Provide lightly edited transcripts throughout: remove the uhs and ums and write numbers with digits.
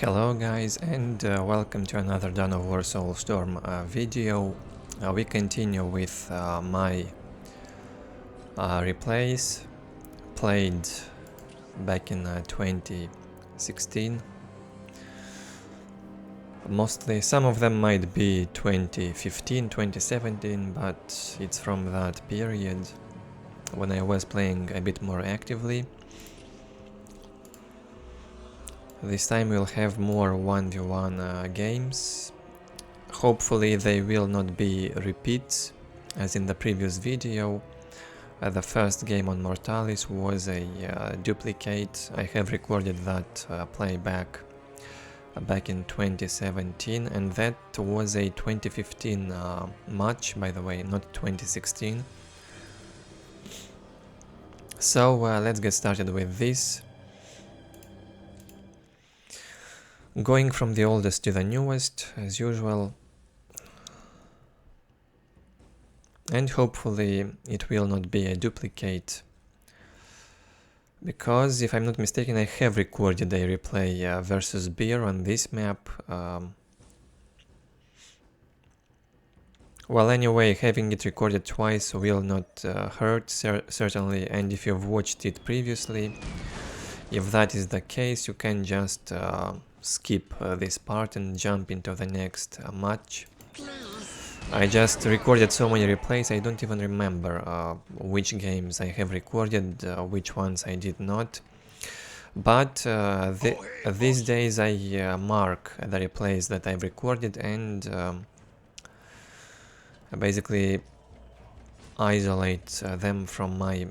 Hello guys, and welcome to another Dawn of War Soulstorm video. We continue with my replays played back in 2016. Mostly, some of them might be 2015, 2017, but it's from that period when I was playing a bit more actively. This time we'll have more 1v1 games. Hopefully they will not be repeats, as in the previous video. The first game on Mortalis was a duplicate. I have recorded that playback back in 2017, and that was a 2015 match, by the way, not 2016. So let's get started with this. Going from the oldest to the newest, as usual, and hopefully it will not be a duplicate, because if I'm not mistaken I have recorded a replay versus beer on this map. Well, anyway, having it recorded twice will not hurt, certainly, and if you've watched it previously, if that is the case, you can just skip this part and jump into the next match. I just recorded so many replays, I don't even remember which games I have recorded, which ones I did not. But these days I mark the replays that I've recorded and basically isolate them from my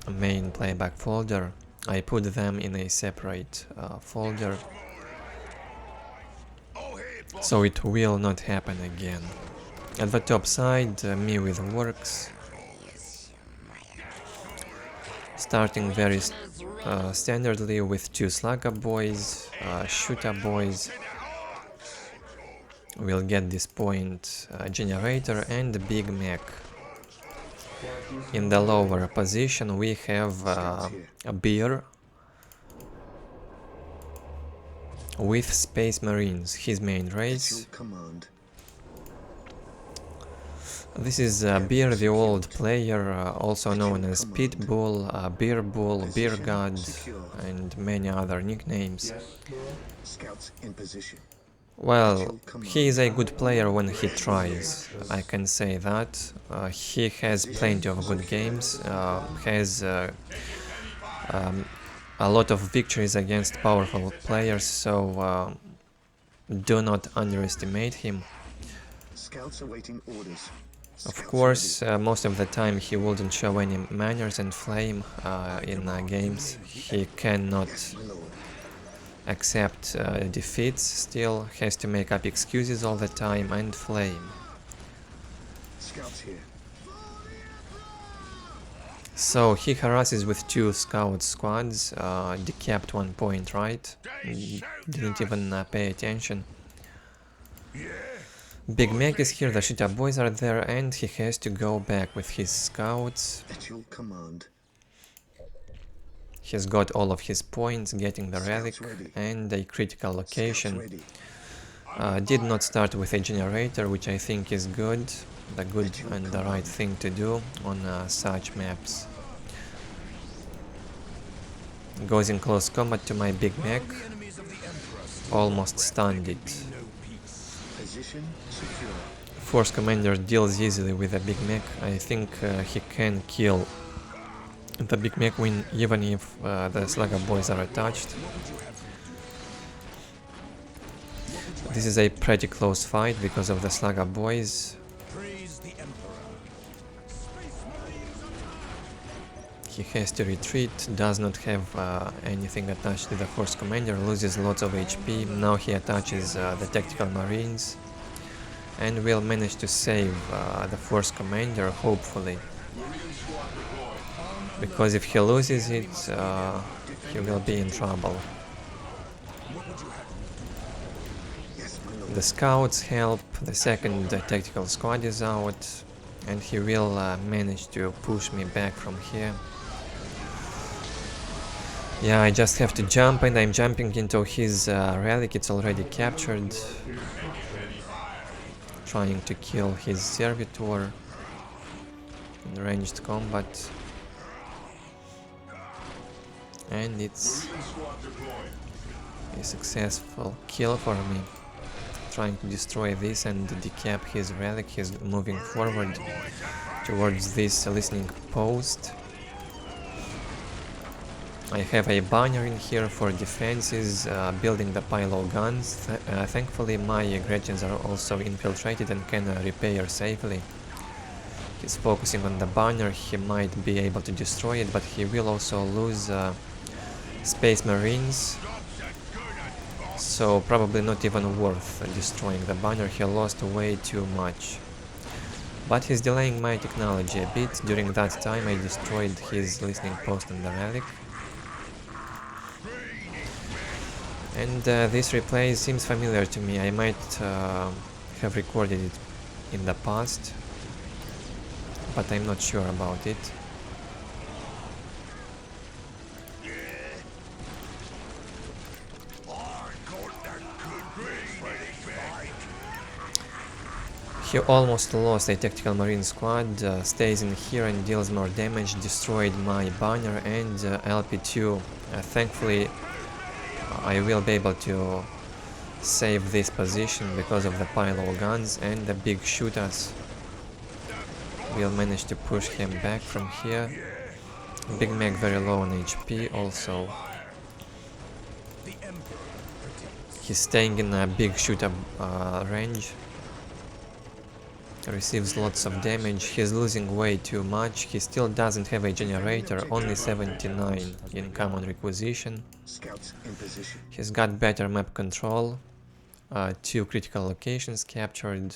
main playback folder. I put them in a separate folder, so it will not happen again. At the top side, me with Orks, starting very standardly with two slugger boys, shooter boys. We'll get this point generator and a big mech. In the lower position we have a bear with Space Marines, his main race. This is Beer, the old player, also known as Pitbull, Beer Bull, Beer God, and many other nicknames. Well, he is a good player when he tries, I can say that. He has plenty of good games, has a lot of victories against powerful players, so do not underestimate him. Scouts awaiting orders. Of course, most of the time he wouldn't show any manners and flame in games. He cannot accept defeats, still has to make up excuses all the time and flame. Scouts here. So he harasses with two scout squads, decapped 1 point, right? Didn't even pay attention. Big Mech is here, the shooter boys are there, and he has to go back with his scouts. He's got all of his points, getting the relic and a critical location. Did not start with a generator, which I think is good, the good and the right thing to do on such maps. Goes in close combat to my Big Mech, almost stunned it. Force Commander deals easily with the Big Mech. I think he can kill the Big Mech win even if the Slugger boys are attached. This is a pretty close fight because of the Slugger boys. He has to retreat, does not have anything attached to the Force Commander, loses lots of HP. Now he attaches the Tactical Marines and will manage to save the Force Commander, hopefully. Because if he loses it, he will be in trouble. The scouts help, the second tactical squad is out, and he will manage to push me back from here. Yeah, I just have to jump, and I'm jumping into his relic. It's already captured. Trying to kill his servitor in ranged combat. And it's a successful kill for me. Trying to destroy this and decap his relic. He's moving forward towards this listening post. I have a banner in here for defenses, building the pilo guns. Thankfully my Gretchens are also infiltrated and can repair safely. He's focusing on the banner. He might be able to destroy it, but he will also lose Space Marines. So probably not even worth destroying the banner. He lost way too much. But he's delaying my technology a bit. During that time I destroyed his listening post and the relic. And this replay seems familiar to me. I might have recorded it in the past, but I'm not sure about it. He almost lost a tactical marine squad, stays in here and deals more damage, destroyed my banner and LP2. Thankfully I will be able to save this position because of the pilo guns, and the big shooters will manage to push him back from here. Big Mac very low on HP also. He's staying in a big shooter range. Receives lots of damage. He's losing way too much. He still doesn't have a generator, only 79 in common requisition. He's got better map control, 2 critical locations captured,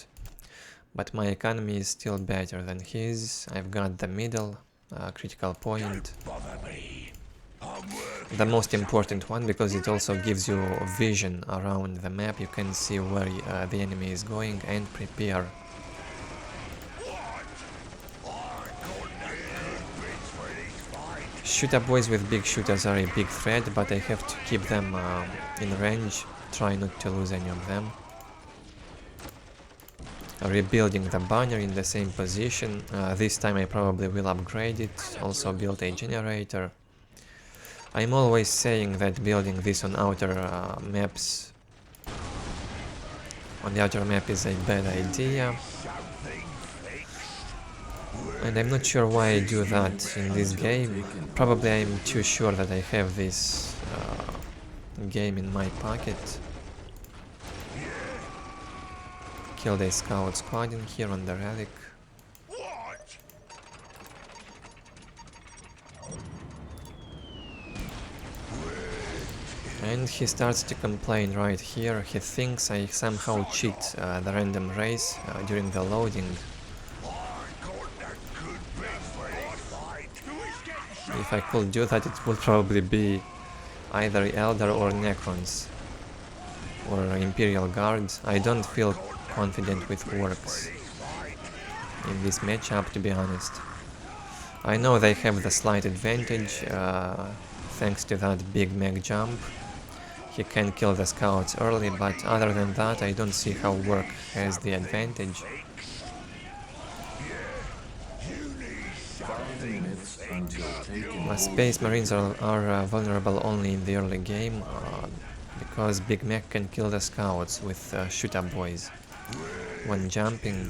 but my economy is still better than his. I've got the middle critical point, the most important one, because it also gives you vision around the map. You can see where the enemy is going and prepare. Shooter boys with big shooters are a big threat, but I have to keep them in range, try not to lose any of them. Rebuilding the banner in the same position. This time I probably will upgrade it, also build a generator. I'm always saying that building this on outer maps, on the outer map, is a bad idea. And I'm not sure why I do that in this game. Probably I'm too sure that I have this game in my pocket. Killed a scout squad in here on the relic. And he starts to complain right here. He thinks I somehow cheat the random race during the loading. If I could do that, it would probably be either Eldar or Necrons or Imperial guards. I don't feel confident with Orks in this matchup, to be honest. I know they have the slight advantage thanks to that big mech jump. He can kill the scouts early, but other than that I don't see how Ork has the advantage. Space Marines are vulnerable only in the early game, because Big Mac can kill the scouts with shooter boys when jumping.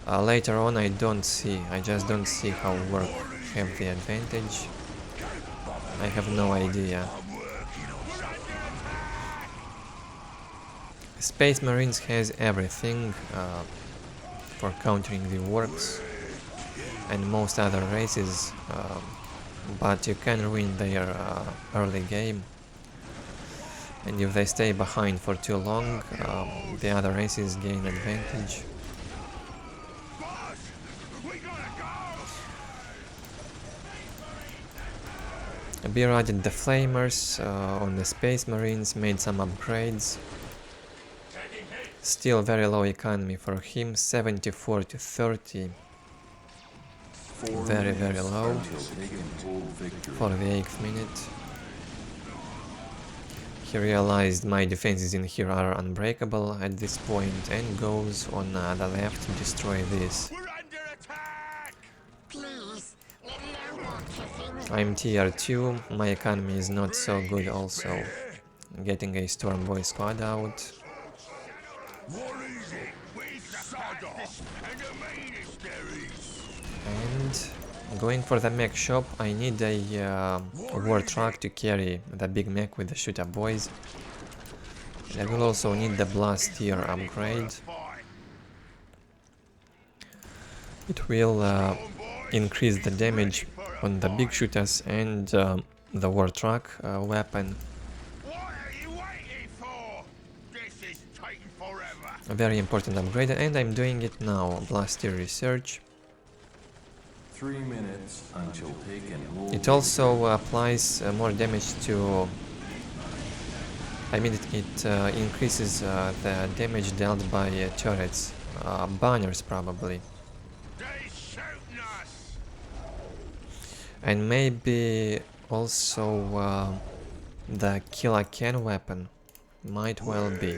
Later on I just don't see how Ork have the advantage. I have no idea. Space Marines has everything for countering the Orks and most other races, but you can ruin their early game, and if they stay behind for too long, the other races gain advantage. Beer added the flamers on the Space Marines, made some upgrades. Still very low economy for him, 74 to 30. Very low for the 8th minute. He realized my defenses in here are unbreakable at this point and goes on the left to destroy this. We're under attack! Please, no more kissing. I'm tier 2, my economy is not so good also. Getting a Storm Boy squad out. What is it? We sod off and the monasteries! And going for the mech shop, I need a war truck to carry the big mech with the shooter boys. I will also need the blast tier upgrade. It will increase the damage on the big shooters and the war truck weapon. What are you waiting for? This is taking forever! A very important upgrade, and I'm doing it now. Blast tier research. 3 minutes until pick and move. It also applies more damage to... I mean, it increases the damage dealt by turrets. Banners, probably. They shooting us! And maybe also the Killer Can weapon. Might well be.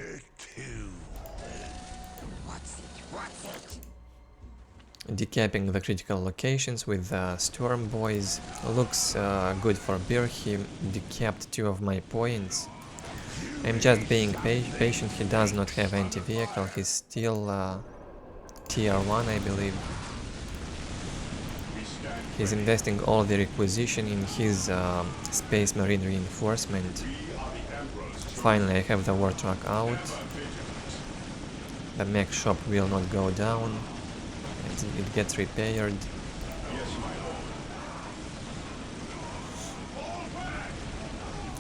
What's it? Decapping the critical locations with Storm Boys looks good for Beer. He decapped 2 of my points. I'm just being patient. He does not have anti-vehicle. He's still tier 1, I believe. He's investing all the requisition in his Space Marine reinforcement. Finally, I have the war truck out. The mech shop will not go down. It gets repaired.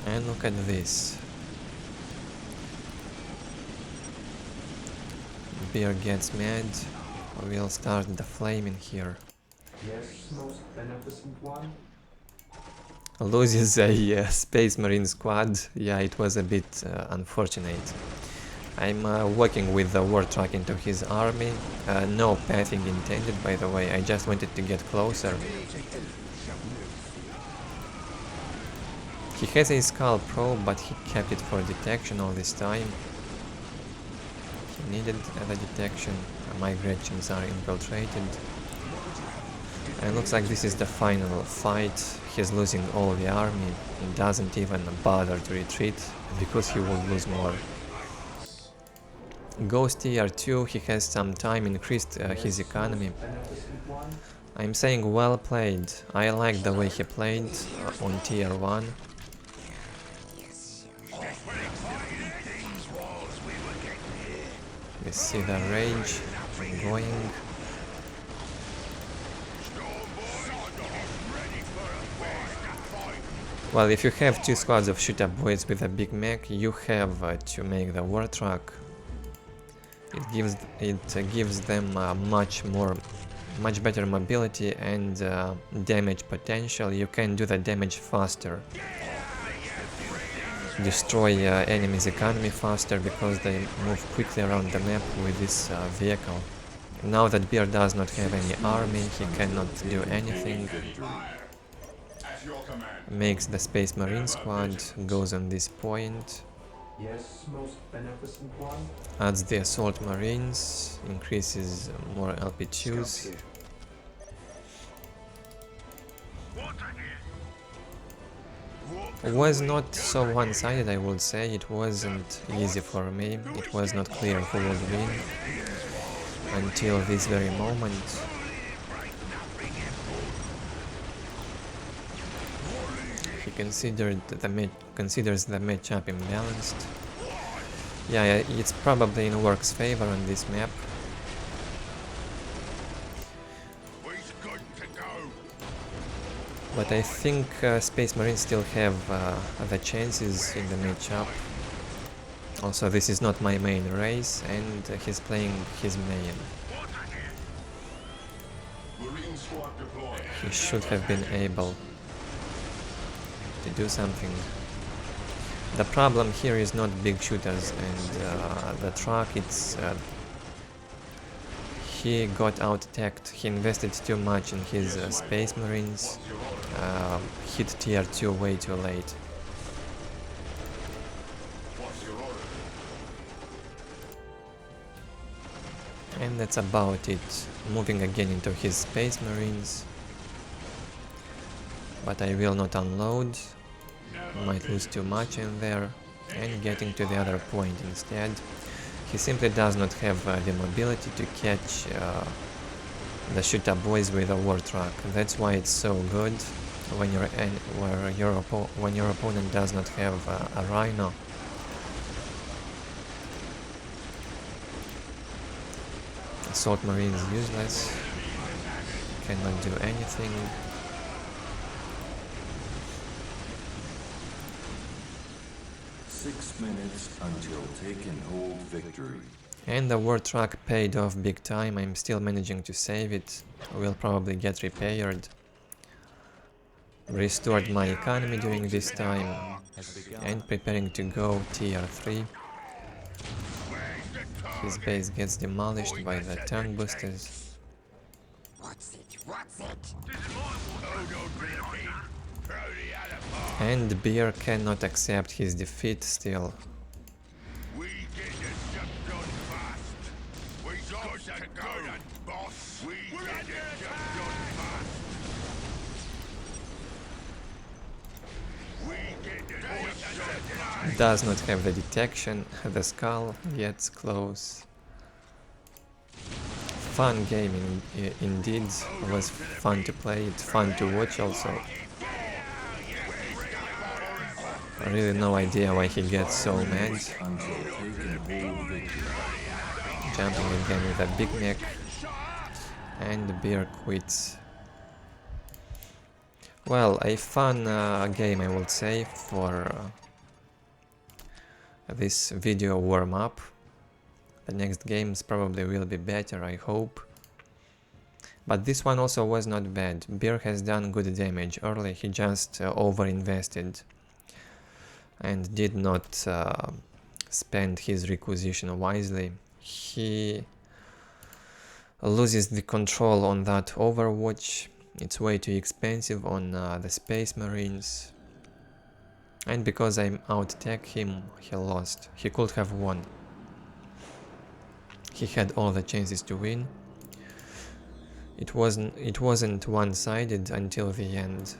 And look at this. Beer gets mad. We'll start the flame in here. Yes, most beneficent one. Loses a Space Marine squad. Yeah, it was a bit unfortunate. I'm working with the war truck into his army. No pathing intended, by the way. I just wanted to get closer. He has a Skull probe, but he kept it for detection all this time. He needed the detection. My Gretchens are infiltrated. And looks like this is the final fight. He's losing all the army. He doesn't even bother to retreat because he will lose more. Ghost tier 2, he has some time increased his economy. I'm saying well played. I like the way he played on tier 1. We see the rage going. Well, if you have 2 squads of shooter boys with a big mech, you have to make the war truck. It gives them much better mobility and damage potential. You can do the damage faster. Destroy enemies' economy faster because they move quickly around the map with this vehicle. Now that Beer does not have any army, he cannot do anything. Makes the Space Marine squad, goes on this point. Yes, most beneficent one. Adds the Assault Marines, increases more LP2s. It was not so one-sided, I would say. It wasn't easy for me. It was not clear who would win until this very moment. He considers the matchup imbalanced. Yeah, it's probably in Orks' favor on this map. But I think Space Marines still have the chances in the matchup. Also, this is not my main race, and he's playing his main. He should have been able to do something. The problem here is not big shooters and the truck. It's he got out-attacked. He invested too much in his Space Marines. Hit tier 2 way too late. And that's about it. Moving again into his Space Marines. But I will not unload. Might lose too much in there. And getting to the other point instead. He simply does not have the mobility to catch the shooter boys with a war truck. That's why it's so good when your opponent does not have a rhino. Assault marine is useless. Cannot do anything. Six minutes until take and hold victory. And the war truck paid off big time. I'm still managing to save it. Will probably get repaired. Restored my economy during this time. And preparing to go tier 3. His base gets demolished by the tank boosters. What's it? What's it? And Beer cannot accept his defeat still. We get the job done fast. We got to go, boss. We get the job done fast. We get the job done. Does not have the detection. The skull gets close. Fun game indeed. Was fun to play. It's fun to watch also. Really no idea why he gets so mad. Until take and hold victory. Jumping again with a big mech. And Beer quits. Well, a fun game I would say for this video warm-up. The next games probably will be better, I hope. But this one also was not bad. Beer has done good damage early, he just over-invested. And did not spend his requisition wisely. He loses the control on that Overwatch. It's way too expensive on the Space Marines. And because I out-tech him, he lost. He could have won. He had all the chances to win. It wasn't one-sided until the end.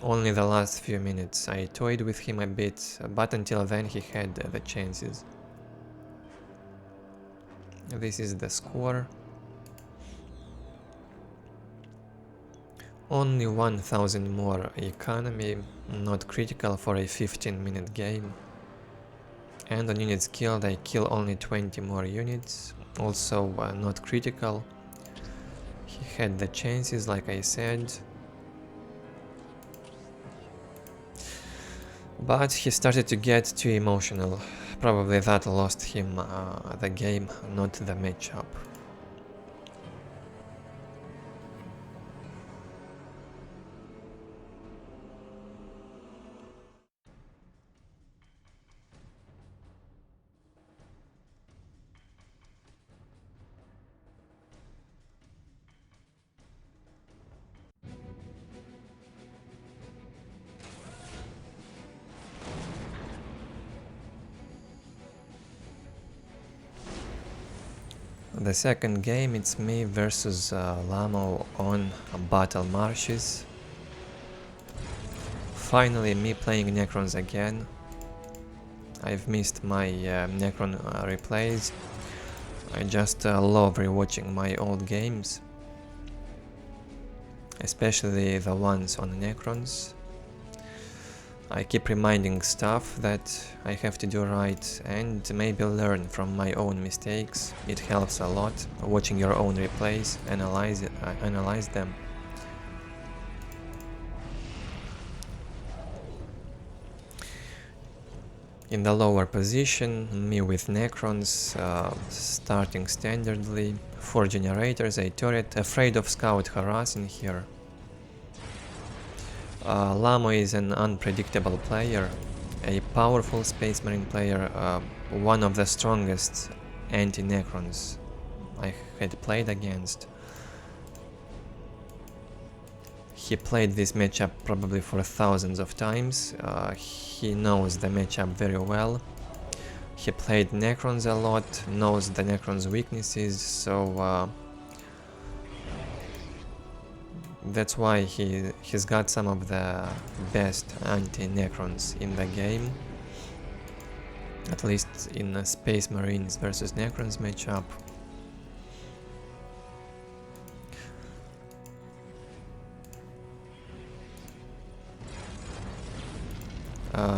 Only the last few minutes I toyed with him a bit, but until then he had the chances. This is the score. Only 1000 more economy, not critical for a 15-minute game. And on units killed I kill only 20 more units, also not critical. He had the chances, like I said. But he started to get too emotional. Probably that lost him the game, not the matchup. The second game, it's me versus Lamo on Battle Marshes. Finally me playing Necrons again. I've missed my Necron replays. I just love rewatching my old games. Especially the ones on Necrons. I keep reminding stuff that I have to do right and maybe learn from my own mistakes. It helps a lot, watching your own replays, analyze them. In the lower position, me with Necrons, starting standardly, 4 generators, a turret, afraid of scout harassing here. Lamo is an unpredictable player, a powerful Space Marine player, one of the strongest anti-Necrons I had played against. He played this matchup probably for thousands of times, he knows the matchup very well. He played Necrons a lot, knows the Necrons' weaknesses, so that's why he's got some of the best anti-Necrons in the game. At least in a Space Marines versus Necrons matchup.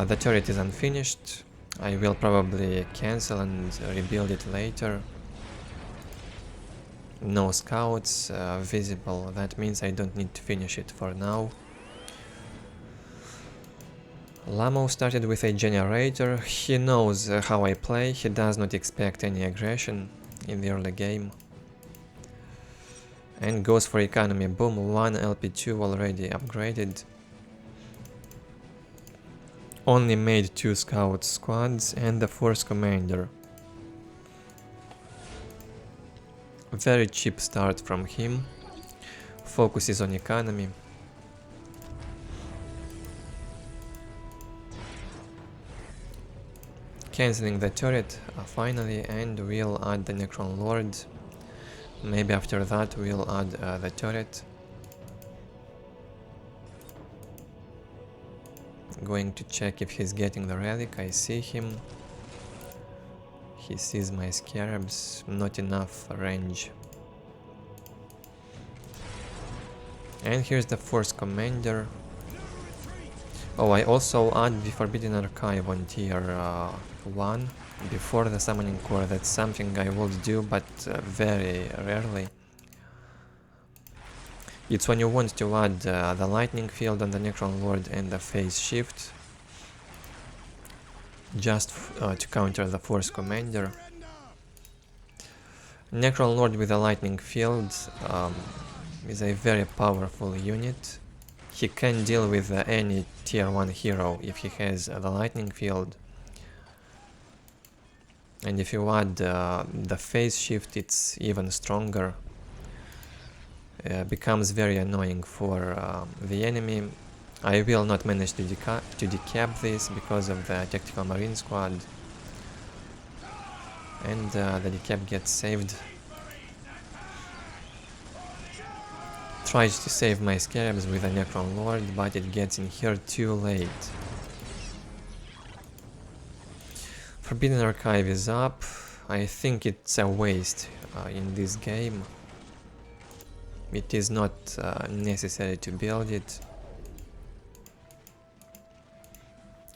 The turret is unfinished. I will probably cancel and rebuild it later. No scouts visible, that means I don't need to finish it for now. Lamo started with a generator. He knows how I play, he does not expect any aggression in the early game. And goes for economy, boom, 1 LP2 already upgraded. Only made 2 scout squads and the force commander. Very cheap start from him. Focuses on economy. Cancelling the turret finally, and we'll add the Necron Lord. Maybe after that we'll add the turret. Going to check if he's getting the relic. I see him. He sees my scarabs. Not enough range. And here's the force commander. Oh, I also add the Forbidden Archive on tier 1 before the summoning core. That's something I will do, but very rarely. It's when you want to add the lightning field on the Necron Lord and the phase shift, just to counter the force commander. Necron Lord with a lightning field is a very powerful unit. He can deal with any tier 1 hero if he has the lightning field. And if you add the phase shift, it's even stronger. Becomes very annoying for the enemy. I will not manage to decap this because of the tactical marine squad. And the decap gets saved. Tries to save my scarabs with a Necron Lord, but it gets in here too late. Forbidden Archive is up. I think it's a waste in this game. It is not necessary to build it.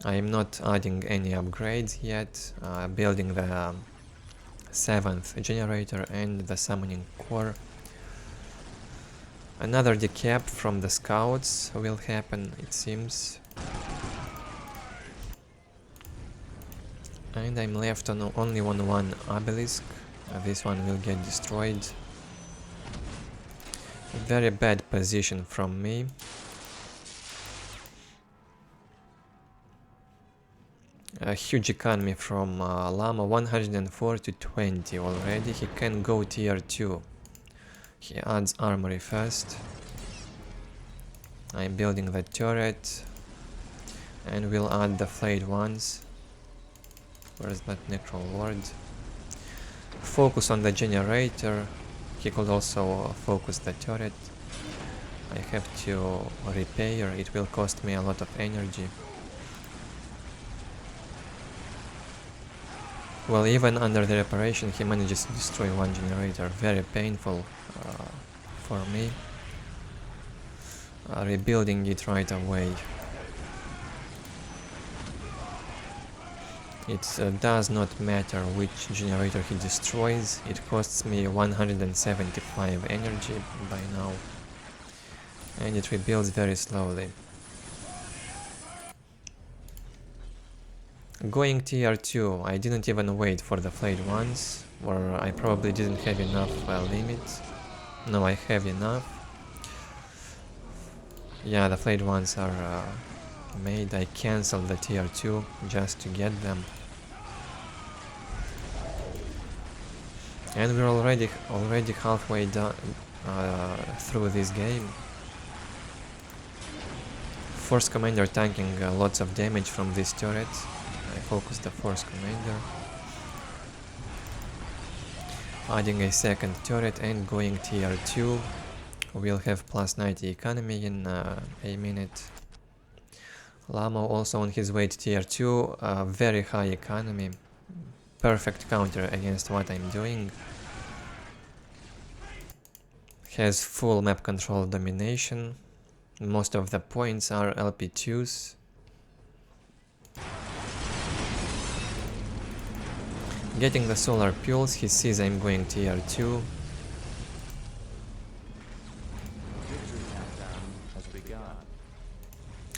I am not adding any upgrades yet. Building the 7th generator and the summoning core. Another decap from the scouts will happen, it seems. And I'm left on only on 1 obelisk. This one will get destroyed. Very bad position from me. A huge economy from Lamo, 104 to 20 already. He can go tier 2. He adds armory first. I'm building the turret. And we'll add the flayed ones. Where's that Necron Lord? Focus on the generator. He could also focus the turret. I have to repair, it will cost me a lot of energy. Well, even under the reparation he manages to destroy 1 generator. Very painful for me. Rebuilding it right away. It does not matter which generator he destroys, it costs me 175 energy by now. And it rebuilds very slowly. Going tier 2, I didn't even wait for the flayed ones, or I probably didn't have enough limit. No, I have enough. Yeah, the flayed ones are made. I cancelled the tier 2 just to get them. And we're already halfway done through this game. Force commander tanking lots of damage from this turret. I focus the force commander. Adding a second turret and going tier 2. We'll have plus 90 economy in a minute. Lamo also on his way to tier 2, very high economy. Perfect counter against what I'm doing. Has full map control domination. Most of the points are LP2s. Getting the solar pulse, he sees I'm going tier 2.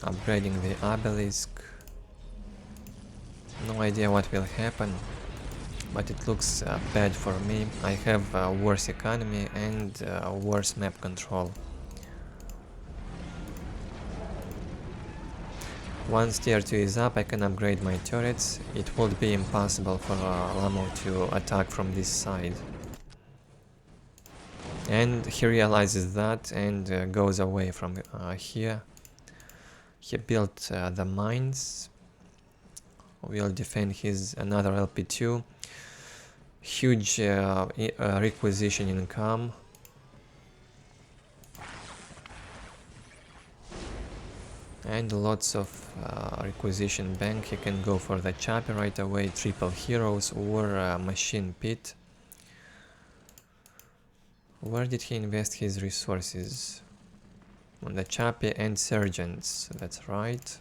Upgrading the obelisk. No idea what will happen, but it looks bad for me. I have worse economy and worse map control. Once tier 2 is up, I can upgrade my turrets. It would be impossible for Lamo to attack from this side. And he realizes that and goes away from here. He built the mines. Will defend his another LP2. Huge requisition income. And lots of requisition bank. He can go for the Chaplain right away, triple heroes or machine pit. Where did he invest his resources? On the Chaplain and sergeants, that's right.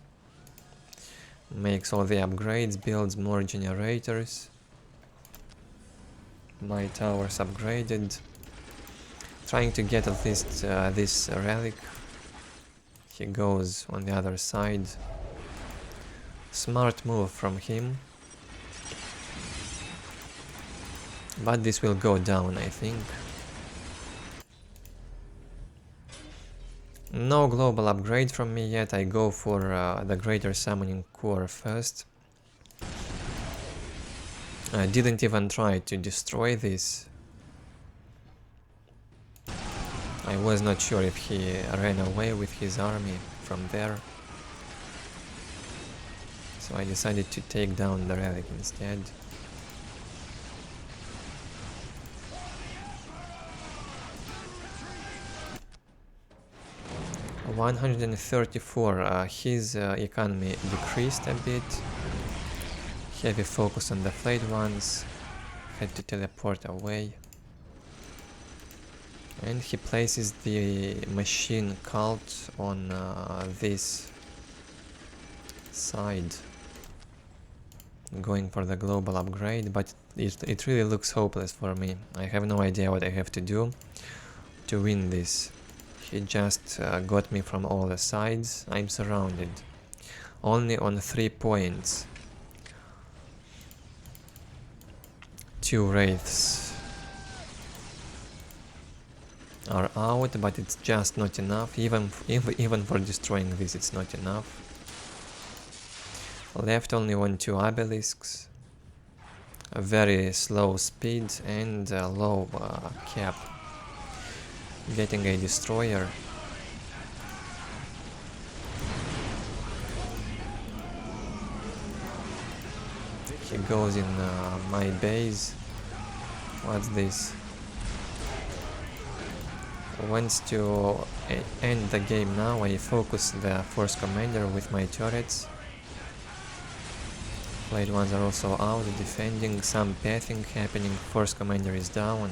Makes all the upgrades, builds more generators. My towers upgraded. Trying to get at least this relic. He goes on the other side. Smart move from him. But this will go down, I think. No global upgrade from me yet. I go for the Greater Summoning Core first. I didn't even try to destroy this. I was not sure if he ran away with his army from there. So I decided to take down the relic instead. $134. His economy decreased a bit. Heavy focus on the flayed ones. Had to teleport away. And he places the machine cult on this side. Going for the global upgrade, but it really looks hopeless for me. I have no idea what I have to do to win this. He just got me from all the sides. I'm surrounded. Only on 3 points. 2 wraiths are out, but it's just not enough. Even for destroying this, it's not enough. Left only 2 obelisks. A very slow speed and low cap. Getting a destroyer. He goes in my base. What's this? Wants to end the game now. I focus the Force Commander with my turrets. Flayed ones are also out, defending, some pathing happening. Force Commander is down.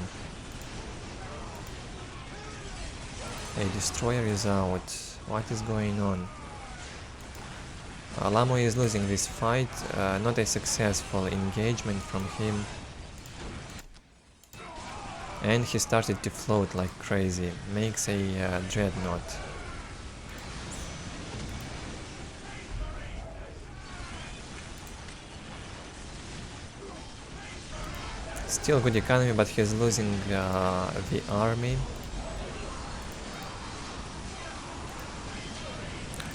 A destroyer is out. What is going on? Lamo is losing this fight. Not a successful engagement from him. And he started to float like crazy. Makes a dreadnought. Still good economy, but he's losing the army.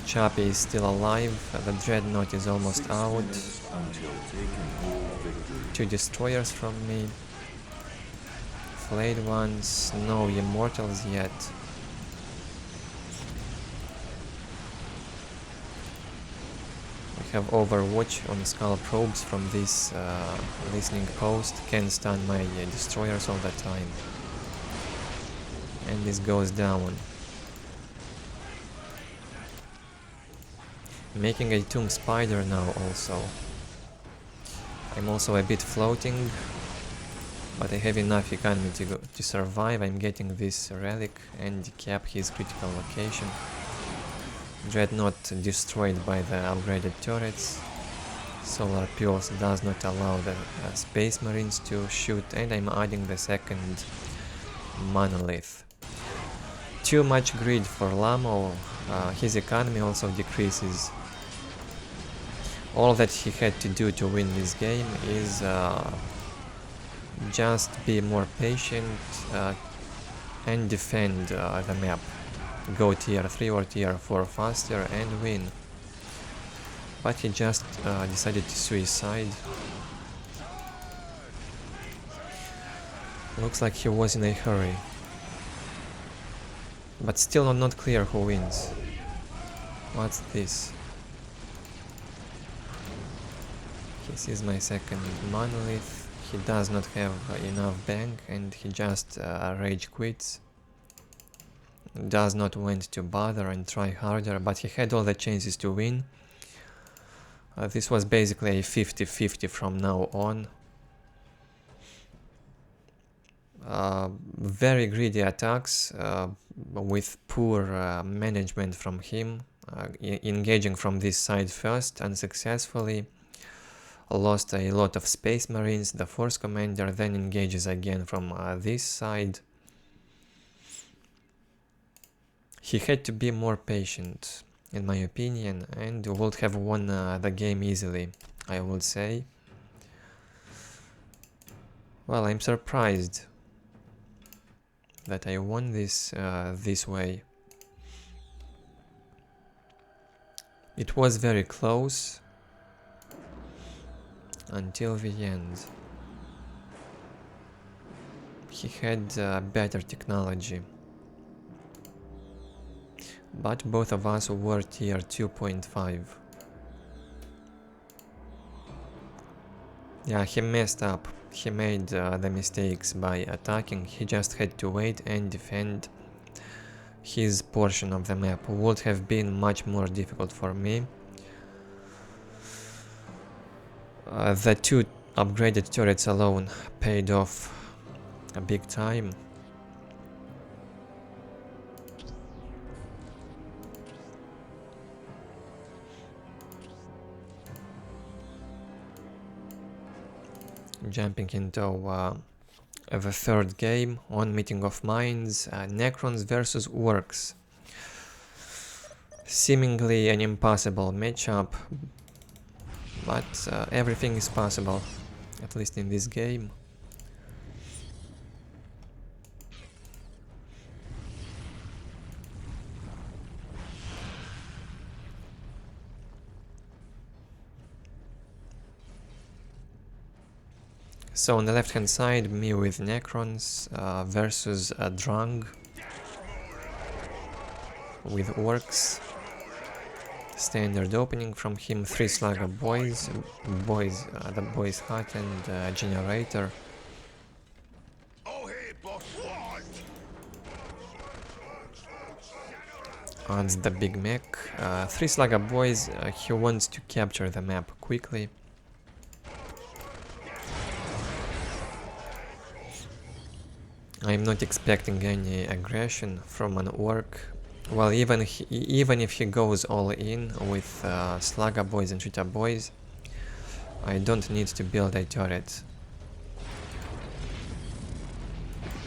Chappy is still alive. The dreadnought is almost out. 2 destroyers from me. Flayed ones, no immortals yet. We have Overwatch on skull probes from this listening post, can stun my destroyers all the time. And this goes down. Making a Tomb Spider now also. I'm also a bit floating, but I have enough economy to survive. I'm getting this relic and decap his critical location. Dreadnought destroyed by the upgraded turrets. Solar Pulse does not allow the Space Marines to shoot, and I'm adding the second Monolith. Too much greed for Lamo. His economy also decreases. All that he had to do to win this game is just be more patient and defend the map. Go tier 3 or tier 4 faster and win. But he just decided to suicide. Looks like he was in a hurry. But still not clear who wins. What's this? This is my second Monolith. He does not have enough bank and he just rage quits. Does not want to bother and try harder, but he had all the chances to win. This was basically a 50-50 from now on. Very greedy attacks with poor management from him. Engaging from this side first unsuccessfully. Lost a lot of Space Marines, the Force Commander then engages again from this side. He had to be more patient, in my opinion, and would have won the game easily, I would say. Well, I'm surprised that I won this this way. It was very close until the end. He had better technology. But both of us were tier 2.5. Yeah, he messed up. He made the mistakes by attacking. He just had to wait and defend his portion of the map. Would have been much more difficult for me. The two upgraded turrets alone paid off a big time. Jumping into the third game on Meeting of Minds, Necrons versus Orks. Seemingly an impossible matchup, but everything is possible, at least in this game. So on the left hand side, me with Necrons versus DRUNG with Orks. Standard opening from him, 3 Slugger boys, the boys hut and generator. Oh, hey, boss, what? Adds the big mech. 3 Slugger boys, he wants to capture the map quickly. I'm not expecting any aggression from an orc. Well, even if he goes all in with Slugger boys and Shooter boys, I don't need to build a turret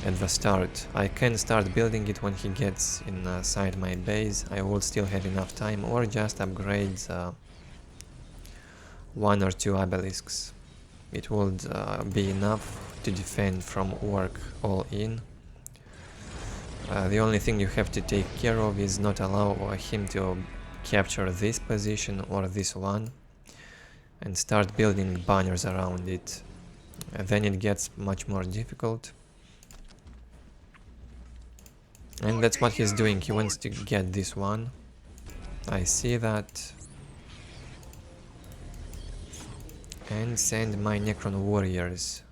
at the start. I can start building it when he gets inside my base. I will still have enough time, or just upgrade 1 or 2 obelisks. It would be enough to defend from orc all in. The only thing you have to take care of is not allow him to capture this position or this one and start building banners around it. Then it gets much more difficult. And that's what he's doing. He wants to get this one. I see that. and send my Necron warriors.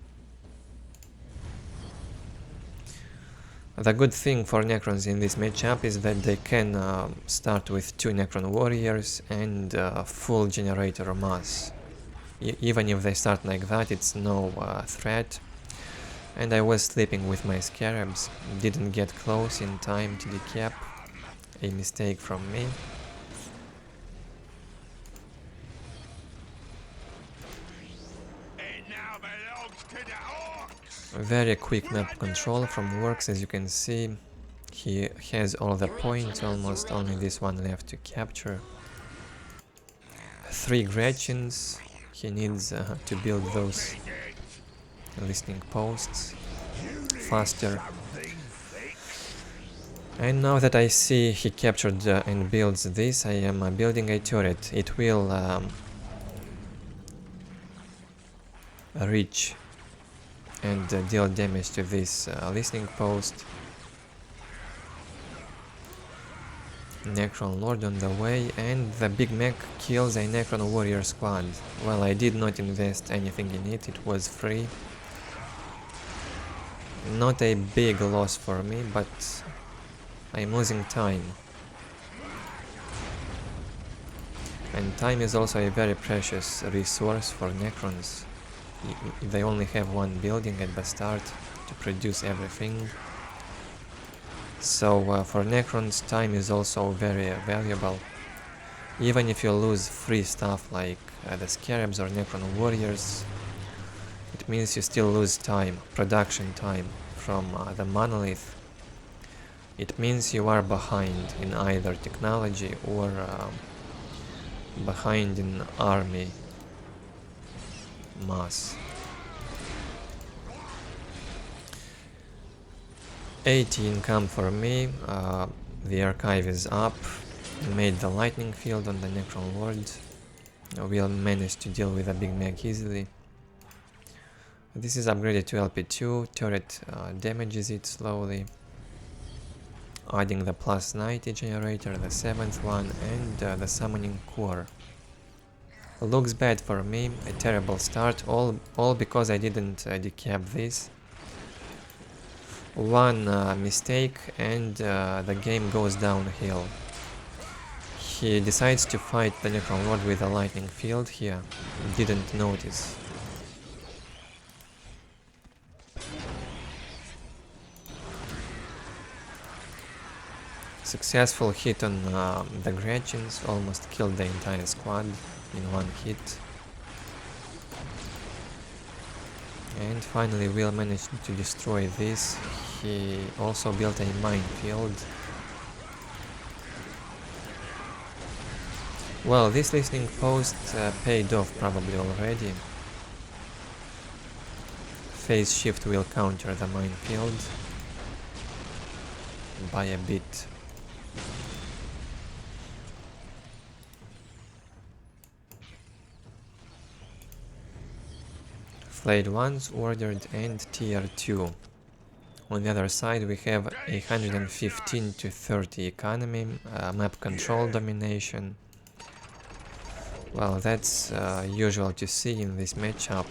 The good thing for Necrons in this matchup is that they can start with 2 Necron warriors and full generator mass. Even if they start like that, it's no threat. And I was sleeping with my scarabs, didn't get close in time to decap, a mistake from me. It now belongs to the Orks. Very quick map control from Orks, as you can see. He has all the points, almost only this one left to capture. 3 Gretchens, he needs to build those listening posts faster. And now that I see he captured and builds this, I am building a turret. It will reach and deal damage to this listening post. Necron Lord on the way, and the Big Mac kills a Necron warrior squad. Well, I did not invest anything in it, it was free. Not a big loss for me, but I'm losing time. And time is also a very precious resource for Necrons. They only have 1 building at the start to produce everything. So for Necrons, time is also very valuable. Even if you lose free stuff like the Scarabs or Necron Warriors, it means you still lose time, production time, from the monolith. It means you are behind in either technology or behind in army mass. 80 income for me, the archive is up, made the lightning field on the Necron Lord. We'll manage to deal with a Big Mac easily. This is upgraded to LP2, turret damages it slowly. Adding the plus 90 generator, the 7th one, and the summoning core. Looks bad for me, a terrible start, all because I didn't decap this. One mistake and the game goes downhill. He decides to fight the Necron Lord with a lightning field here, didn't notice. Successful hit on the Gretchens, almost killed the entire squad in 1 hit. And finally we'll manage to destroy this. He also built a minefield. Well, this listening post paid off probably already. Phase shift will counter the minefield by a bit. Flayed ones ordered and tier 2. On the other side we have 115 to 30 economy, map control domination. Well, that's usual to see in this matchup.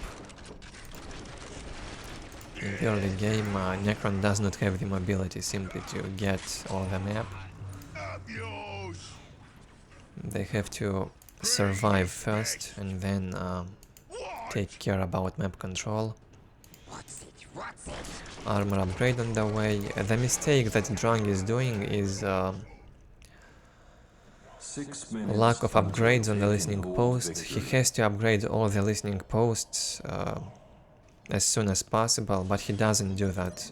In the early game, Necron does not have the mobility simply to get all the map. They have to survive first and then take care about map control. Armor upgrade on the way. The mistake that DRUNG is doing is lack of upgrades on the listening post. He has to upgrade all the listening posts as soon as possible, but he doesn't do that.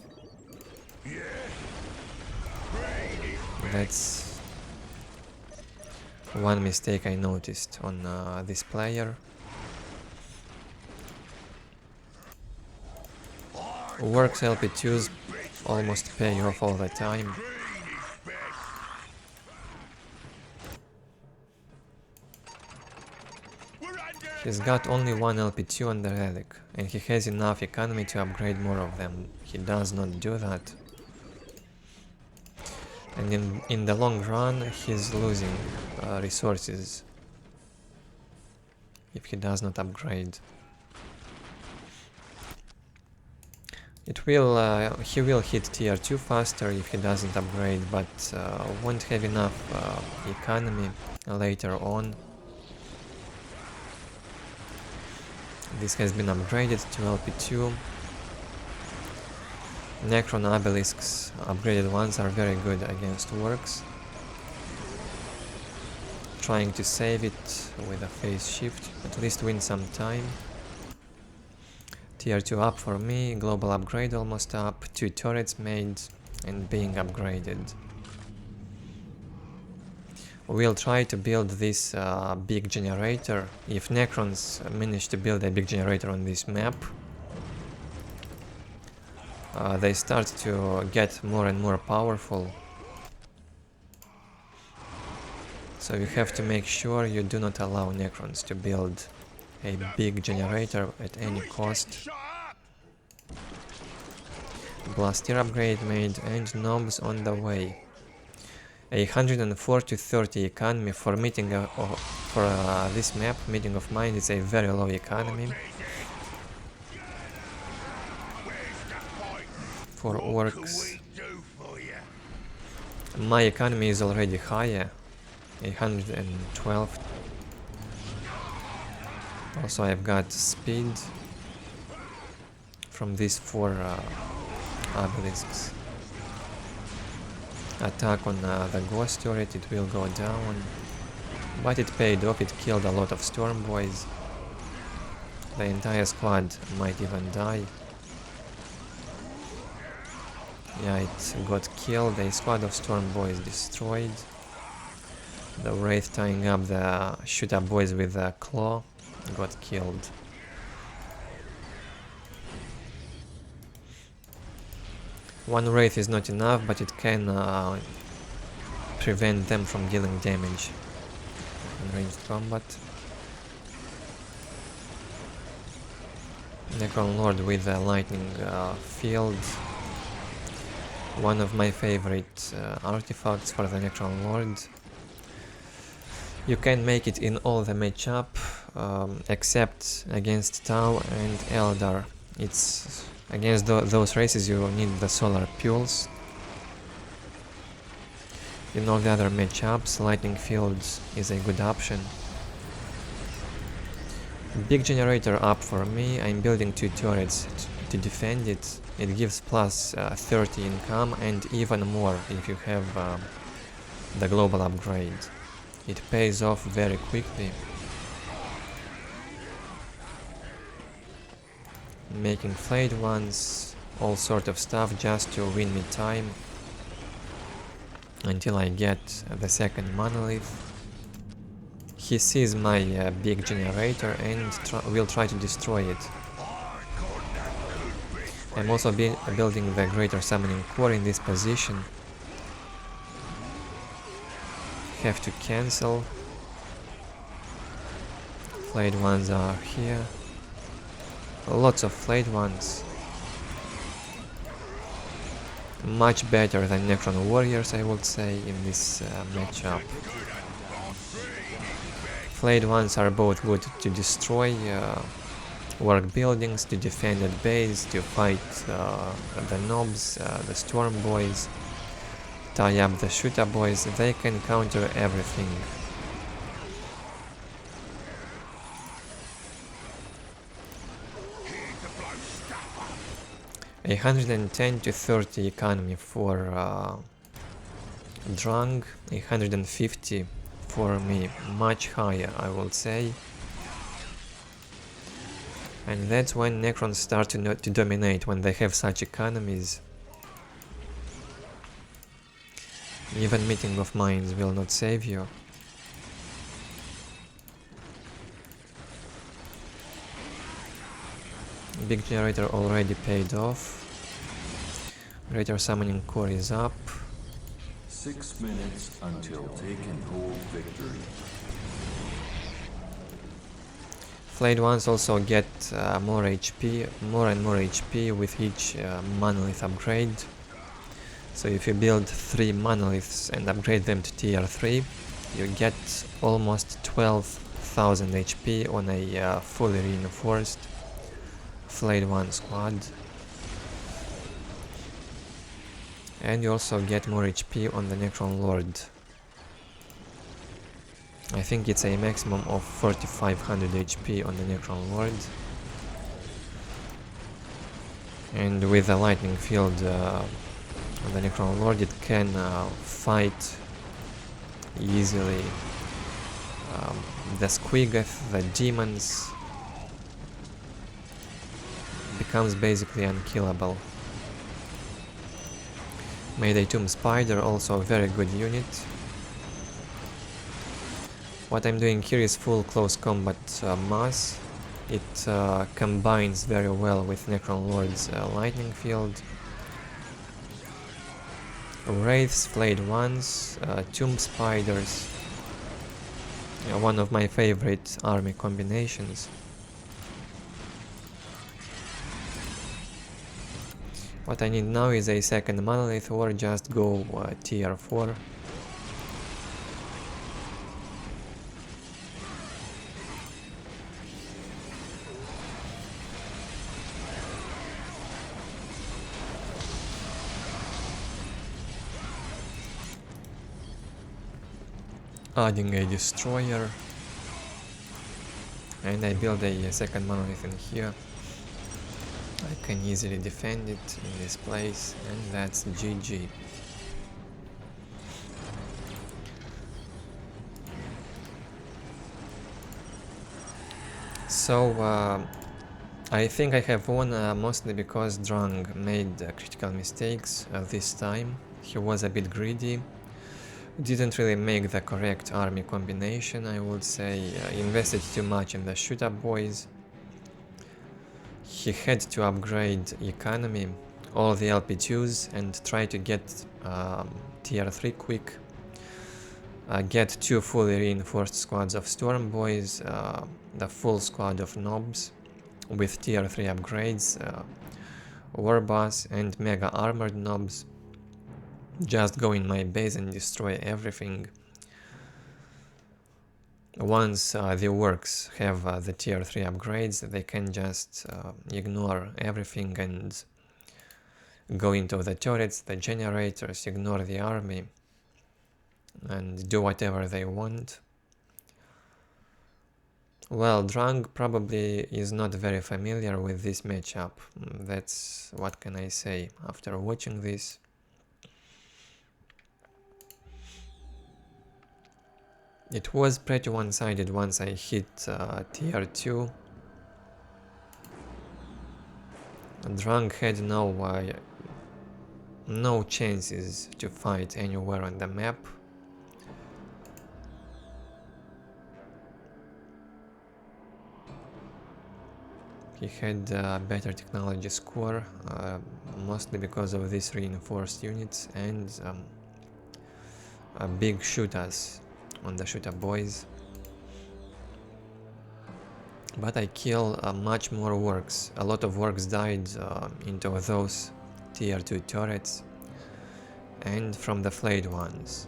That's one mistake I noticed on this player. Orks LP2s almost pay off all the time. He's got only 1 LP2 on the relic, and he has enough economy to upgrade more of them. He does not do that. And in the long run, he's losing resources if he does not upgrade. He will hit tier 2 faster if he doesn't upgrade, but won't have enough economy later on. This has been upgraded to LP2. Necron obelisks, upgraded ones, are very good against Orks. Trying to save it with a phase shift, at least win some time. Tier 2 up for me, global upgrade almost up, 2 turrets made and being upgraded. We'll try to build this big generator. If Necrons manage to build a big generator on this map, they start to get more and more powerful. So you have to make sure you do not allow Necrons to build a big generator at any cost. Blaster upgrade made and knobs on the way. 140-30 economy for meeting for this map. Meeting of Mind is a very low economy. For Orks, my economy is already higher, 112. Also I've got speed from these 4 obelisks. Attack on the ghost turret, it will go down, but it paid off, it killed a lot of storm boys. The entire squad might even die. Yeah, it got killed, a squad of storm boys destroyed. The wraith tying up the shooter boys with a claw got killed. One wraith is not enough, but it can prevent them from dealing damage in ranged combat. Necron Lord with a lightning field. One of my favorite artifacts for the Necron Lord. You can make it in all the matchup except against Tau and Eldar. It's against those races you need the solar pulse. In all the other matchups, lightning fields is a good option. Big generator up for me. I'm building 2 turrets to defend it. It gives plus 30 income and even more if you have the global upgrade. It pays off very quickly. Making flayed ones, all sort of stuff just to win me time until I get the second monolith. He sees my big generator and will try to destroy it. I'm also building the greater summoning core in this position. Have to cancel. Flayed ones are here. Lots of flayed ones. Much better than Necron warriors, I would say, in this matchup. Flayed ones are both good to destroy work buildings, to defend at base, to fight the knobs, the storm boys, tie up the shooter boys. They can counter everything. A 110 to 30 economy for DRUNG, 150 for me, much higher I would say. And that's when Necrons start to dominate, when they have such economies. Even Meeting of Minds will not save you. Big generator already paid off. Greater summoning core is up. 6 minutes until take and hold victory. Flayed ones also get more HP, more and more HP with each monolith upgrade. So if you build 3 monoliths and upgrade them to tier 3, you get almost 12,000 HP on a fully reinforced Flayed one squad. And you also get more HP on the Necron Lord. I think it's a maximum of 4500 HP on the Necron Lord. And with the lightning field on the Necron Lord, it can fight easily the Squiggoth, the demons. Becomes basically unkillable. Mayday Tomb Spider, also a very good unit. What I'm doing here is full close combat mass. It combines very well with Necron Lord's lightning field. Wraiths, Flayed Ones, Tomb Spiders. One of my favorite army combinations. What I need now is a second monolith or just go tier 4. Adding a destroyer. And I build a second monolith in here. I can easily defend it in this place, and that's GG. So I think I have won mostly because DRUNG made critical mistakes this time. He was a bit greedy, didn't really make the correct army combination, I would say, invested too much in the shoot-up boys. He had to upgrade economy, all the LP2s, and try to get tier 3 quick. Get 2 fully reinforced squads of Storm Boys, the full squad of Nobs with tier 3 upgrades, War Boss and Mega Armored Nobs. Just go in my base and destroy everything. Once the Orks have the tier 3 upgrades, they can just ignore everything and go into the turrets, the generators, ignore the army and do whatever they want. Well, DRUNG probably is not very familiar with this matchup. That's what can I say after watching this. It was pretty one-sided once I hit tier 2. DRUNG had no chances to fight anywhere on the map. He had a better technology score, mostly because of these reinforced units and big shooters on the shooter boys. But I kill much more Orks. A lot of Orks died into those tier 2 turrets and from the Flayed Ones.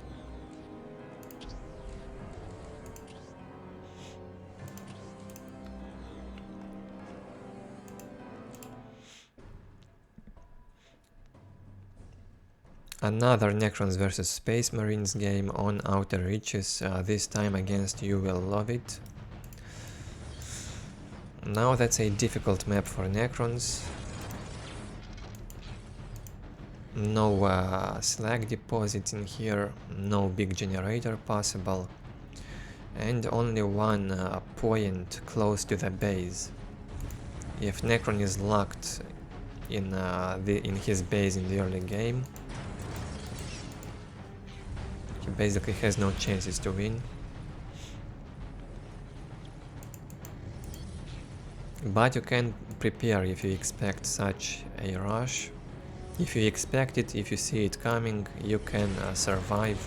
Another Necrons vs Space Marines game on Outer Reaches, this time against You Will Love It. Now that's a difficult map for Necrons. No slag deposit in here, no big generator possible, and only one point close to the base. If Necron is locked in his base in the early game, he basically has no chances to win. But you can prepare if you expect such a rush. If you expect it, if you see it coming, you can survive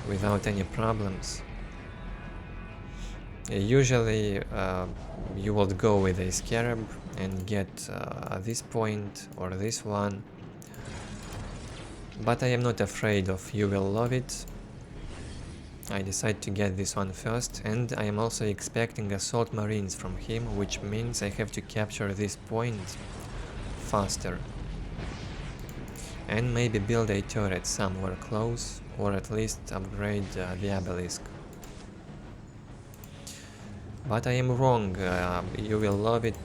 without any problems. Usually you would go with a Scarab and get this point or this one. But I am not afraid of You Will Love It. I decide to get this one first, and I am also expecting Assault Marines from him, which means I have to capture this point faster. and maybe build a turret somewhere close, or at least upgrade the obelisk. But I am wrong, you will love it.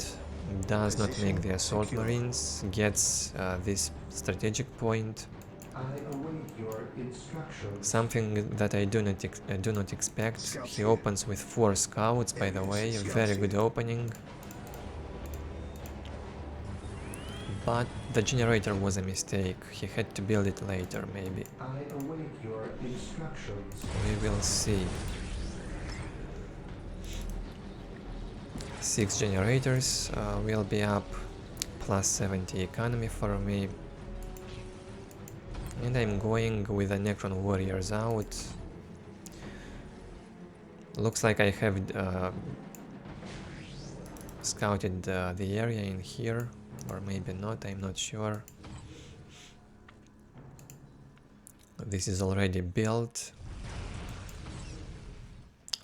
Does not make the assault marines, gets this strategic point. I await your instructions. Something that I do not expect. He opens with 4 scouts, by the way, a very good opening. But the generator was a mistake. He had to build it later, maybe. I await your instructions. We will see. 6 generators will be up, plus 70 economy for me. And I'm going with the Necron warriors out. Looks like I have scouted the area in here, or maybe not, I'm not sure. This is already built.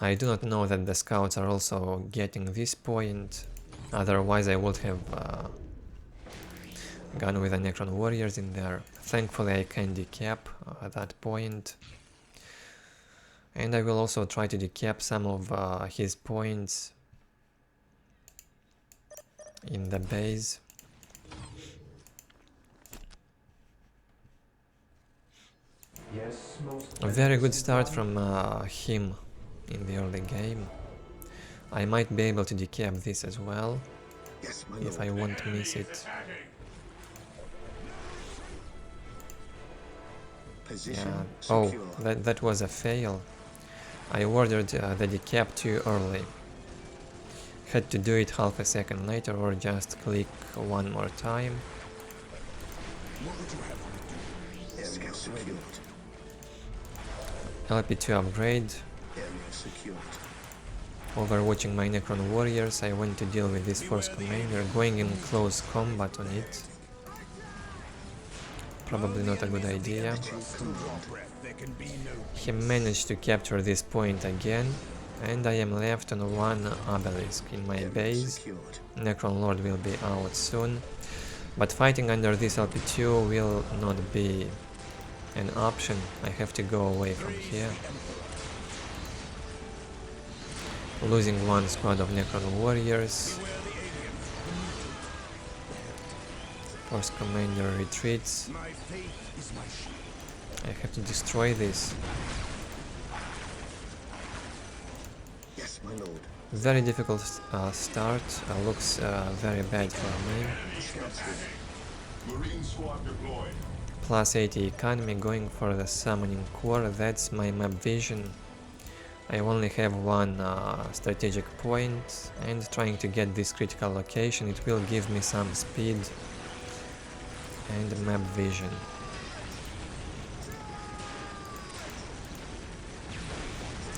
I do not know that the scouts are also getting this point, otherwise I would have gone with the Necron warriors in there. Thankfully I can decap that point. And I will also try to decap some of his points in the base. Yes, most A very good beneficent start one. from him in the early game. I might be able to decap this as well, Yes, my if lord. I won't miss it. Position Yeah. Oh, secure. that was a fail. I ordered the decap too early. Had to do it half a second later, or just click one more time. What would you have me do? Area secured. LP2 upgrade. Area secured. Overwatching my Necron warriors, I went to deal with this force commander, going in close combat on it. Probably not a good idea. He managed to capture this point again, and I am left on 1 obelisk in my base. Secured. Necron Lord will be out soon, but fighting under this LP2 will not be an option. I have to go away from here. Losing 1 squad of Necron warriors. Force commander retreats. I have to destroy this. Yes, my lord. Very difficult start. Looks very bad for me. Marine squad deployed. Plus 80 economy, going for the summoning core. That's my map vision. I only have 1 strategic point, and trying to get this critical location, it will give me some speed and map vision.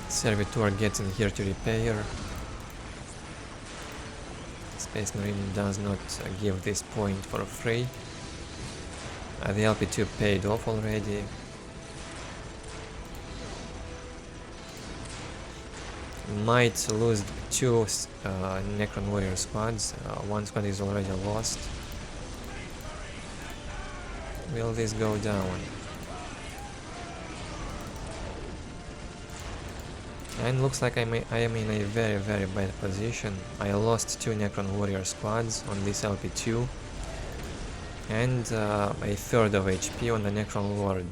Servitor gets in here to repair. Space Marine does not give this point for free. The LP2 paid off already. Might lose 2 Necron warrior squads. 1 squad is already lost. Will this go down? And looks like I am in a very bad position. I lost 2 Necron warrior squads on this LP2 and a third of HP on the Necron Lord.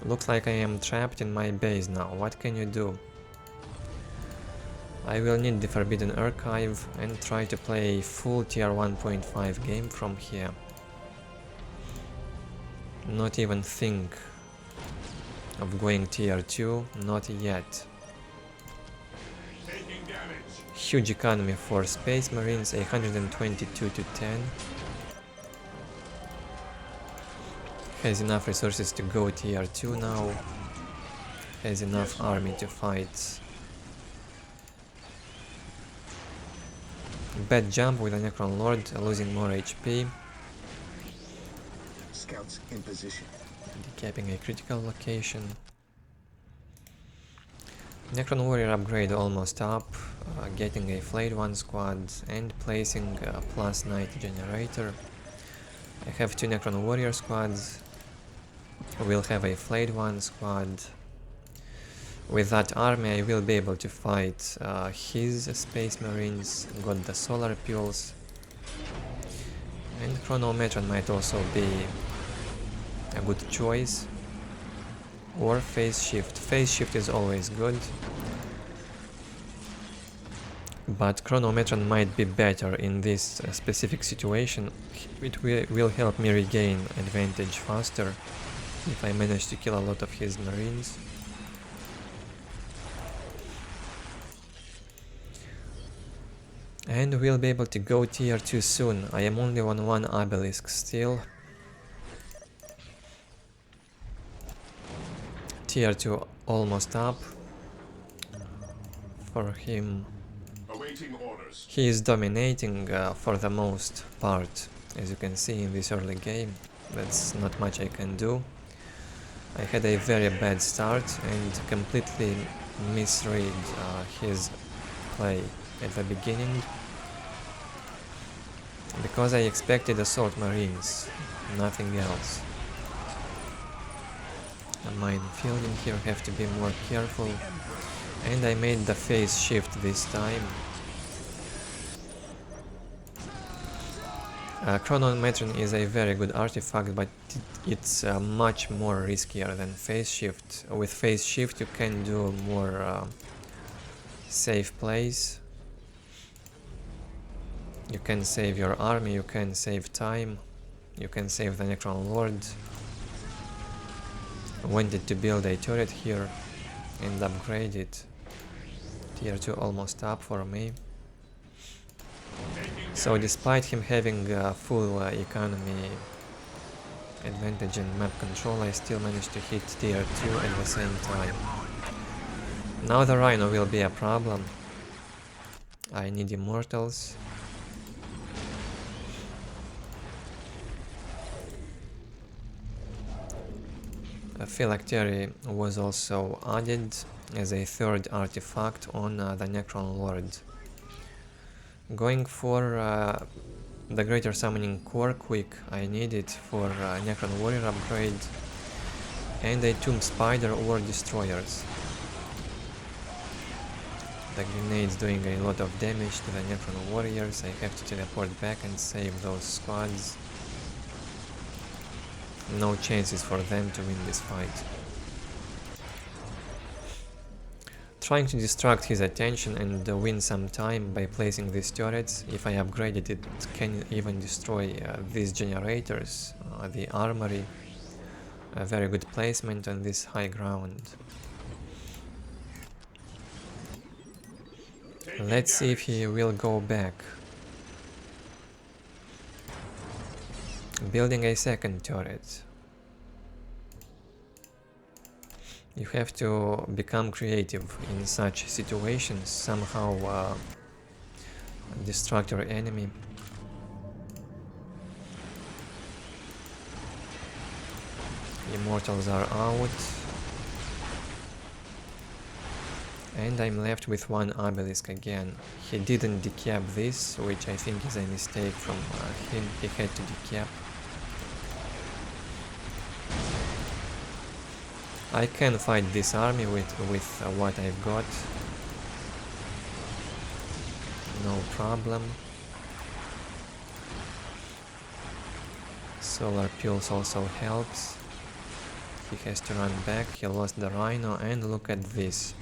Looks like I am trapped in my base now. What can you do? I will need the Forbidden Archive and try to play a full tier 1.5 game from here. Not even think of going tier 2, not yet. Taking damage. Huge economy for Space Marines, 122 to 10. Has enough resources to go tier 2 now. Has enough army to fight. Bad jump with a Necron Lord, losing more HP. Scouts in position. Decapping a critical location. Necron Warrior upgrade almost up, getting a Flayed 1 squad and placing a plus 90 generator. I have 2 Necron warrior squads. We'll have a flayed one squad. With that army I will be able to fight his space marines, got the solar pulse. And Chronometron might also be a good choice. Or phase shift. Phase shift is always good. But Chronometron might be better in this specific situation. It will help me regain advantage faster if I manage to kill a lot of his marines. And we'll be able to go tier 2 soon. I am only on 1 obelisk still. Tier 2 almost up. For him, Awaiting orders. he is dominating for the most part, as you can see in this early game. That's not much I can do. I had a very bad start and completely misread his play at the beginning. Because I expected assault marines, nothing else. Minefielding here, have to be more careful. And I made the phase shift this time. Chronometron is a very good artifact, but it's much more riskier than phase shift. With phase shift you can do more safe plays. You can save your army, you can save time, you can save the Necron Lord. I wanted to build a turret here and upgrade it. Tier 2 almost up for me. So despite him having full economy advantage and map control, I still managed to hit tier 2 at the same time. Now the Rhino will be a problem. I need immortals. Phylactery was also added as a third artifact on the Necron Lord. Going for the Greater Summoning Core quick, I need it for Necron Warrior upgrade and a Tomb Spider or Destroyers. The grenades doing a lot of damage to the Necron Warriors. I have to teleport back and save those squads. No chances for them to win this fight. Trying to distract his attention and win some time by placing these turrets. If I upgrade it, it can even destroy these generators, the armory. A very good placement on this high ground. Let's see if he will go back. Building a second turret. You have to become creative in such situations, somehow distract your enemy. Immortals are out. And I'm left with 1 obelisk again. He didn't decap this, which I think is a mistake from him. He had to decap. I can fight this army with what I've got. No problem. Solar Pulse also helps. He has to run back, he lost the Rhino, and look at this.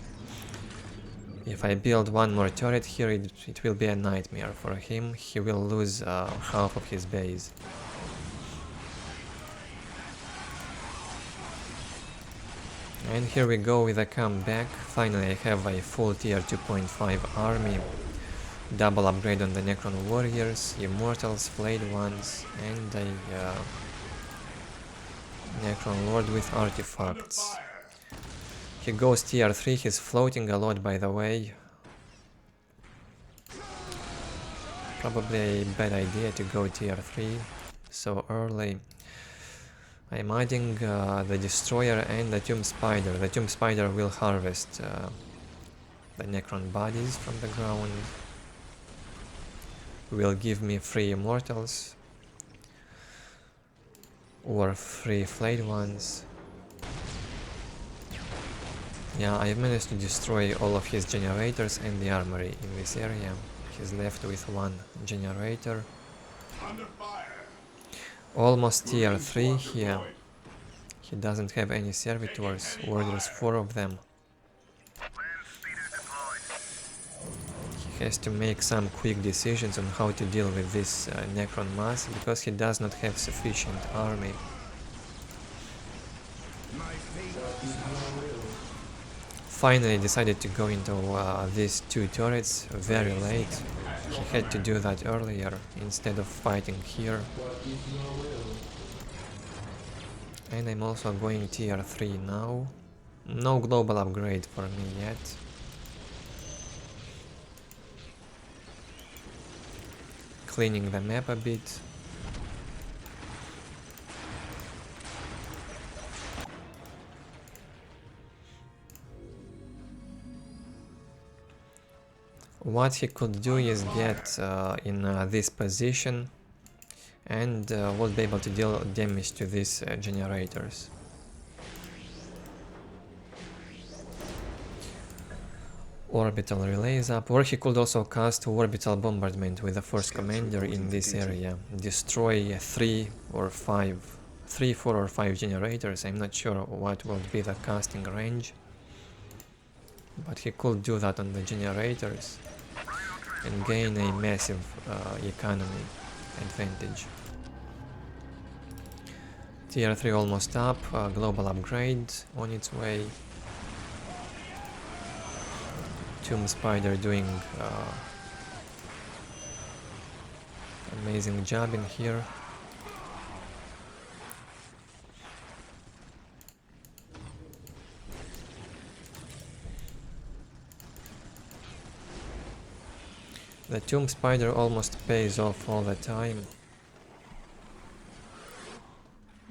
If I build 1 more turret here, it will be a nightmare for him. He will lose half of his base. And here we go with a comeback. Finally I have a full tier 2.5 army. Double upgrade on the Necron Warriors, Immortals, Flayed Ones, and a Necron Lord with artifacts. He goes tier 3, he's floating a lot by the way. Probably a bad idea to go tier 3 so early. I'm adding the Destroyer and the Tomb Spider. The Tomb Spider will harvest the Necron bodies from the ground. Will give me 3 Immortals. or 3 flayed ones. Yeah, I've managed to destroy all of his generators and the armory in this area. He's left with 1 generator. Under fire. Almost tier 3 here. He doesn't have any servitors, orders 4 of them. He has to make some quick decisions on how to deal with this Necron mass, because he does not have sufficient army. Finally decided to go into these 2 turrets very late. He had to do that earlier instead of fighting here. And I'm also going tier 3 now. No global upgrade for me yet. Cleaning the map a bit. What he could do is get in this position and will be able to deal damage to these generators. Orbital relays up, or he could also cast orbital bombardment with the first commander in this area. Destroy 3, 4 or 5 generators. I'm not sure what will be the casting range, but he could do that on the generators and gain a massive economy advantage. Tier 3 almost up, global upgrade on its way. Tomb Spider doing amazing job in here. The Tomb Spider almost pays off all the time.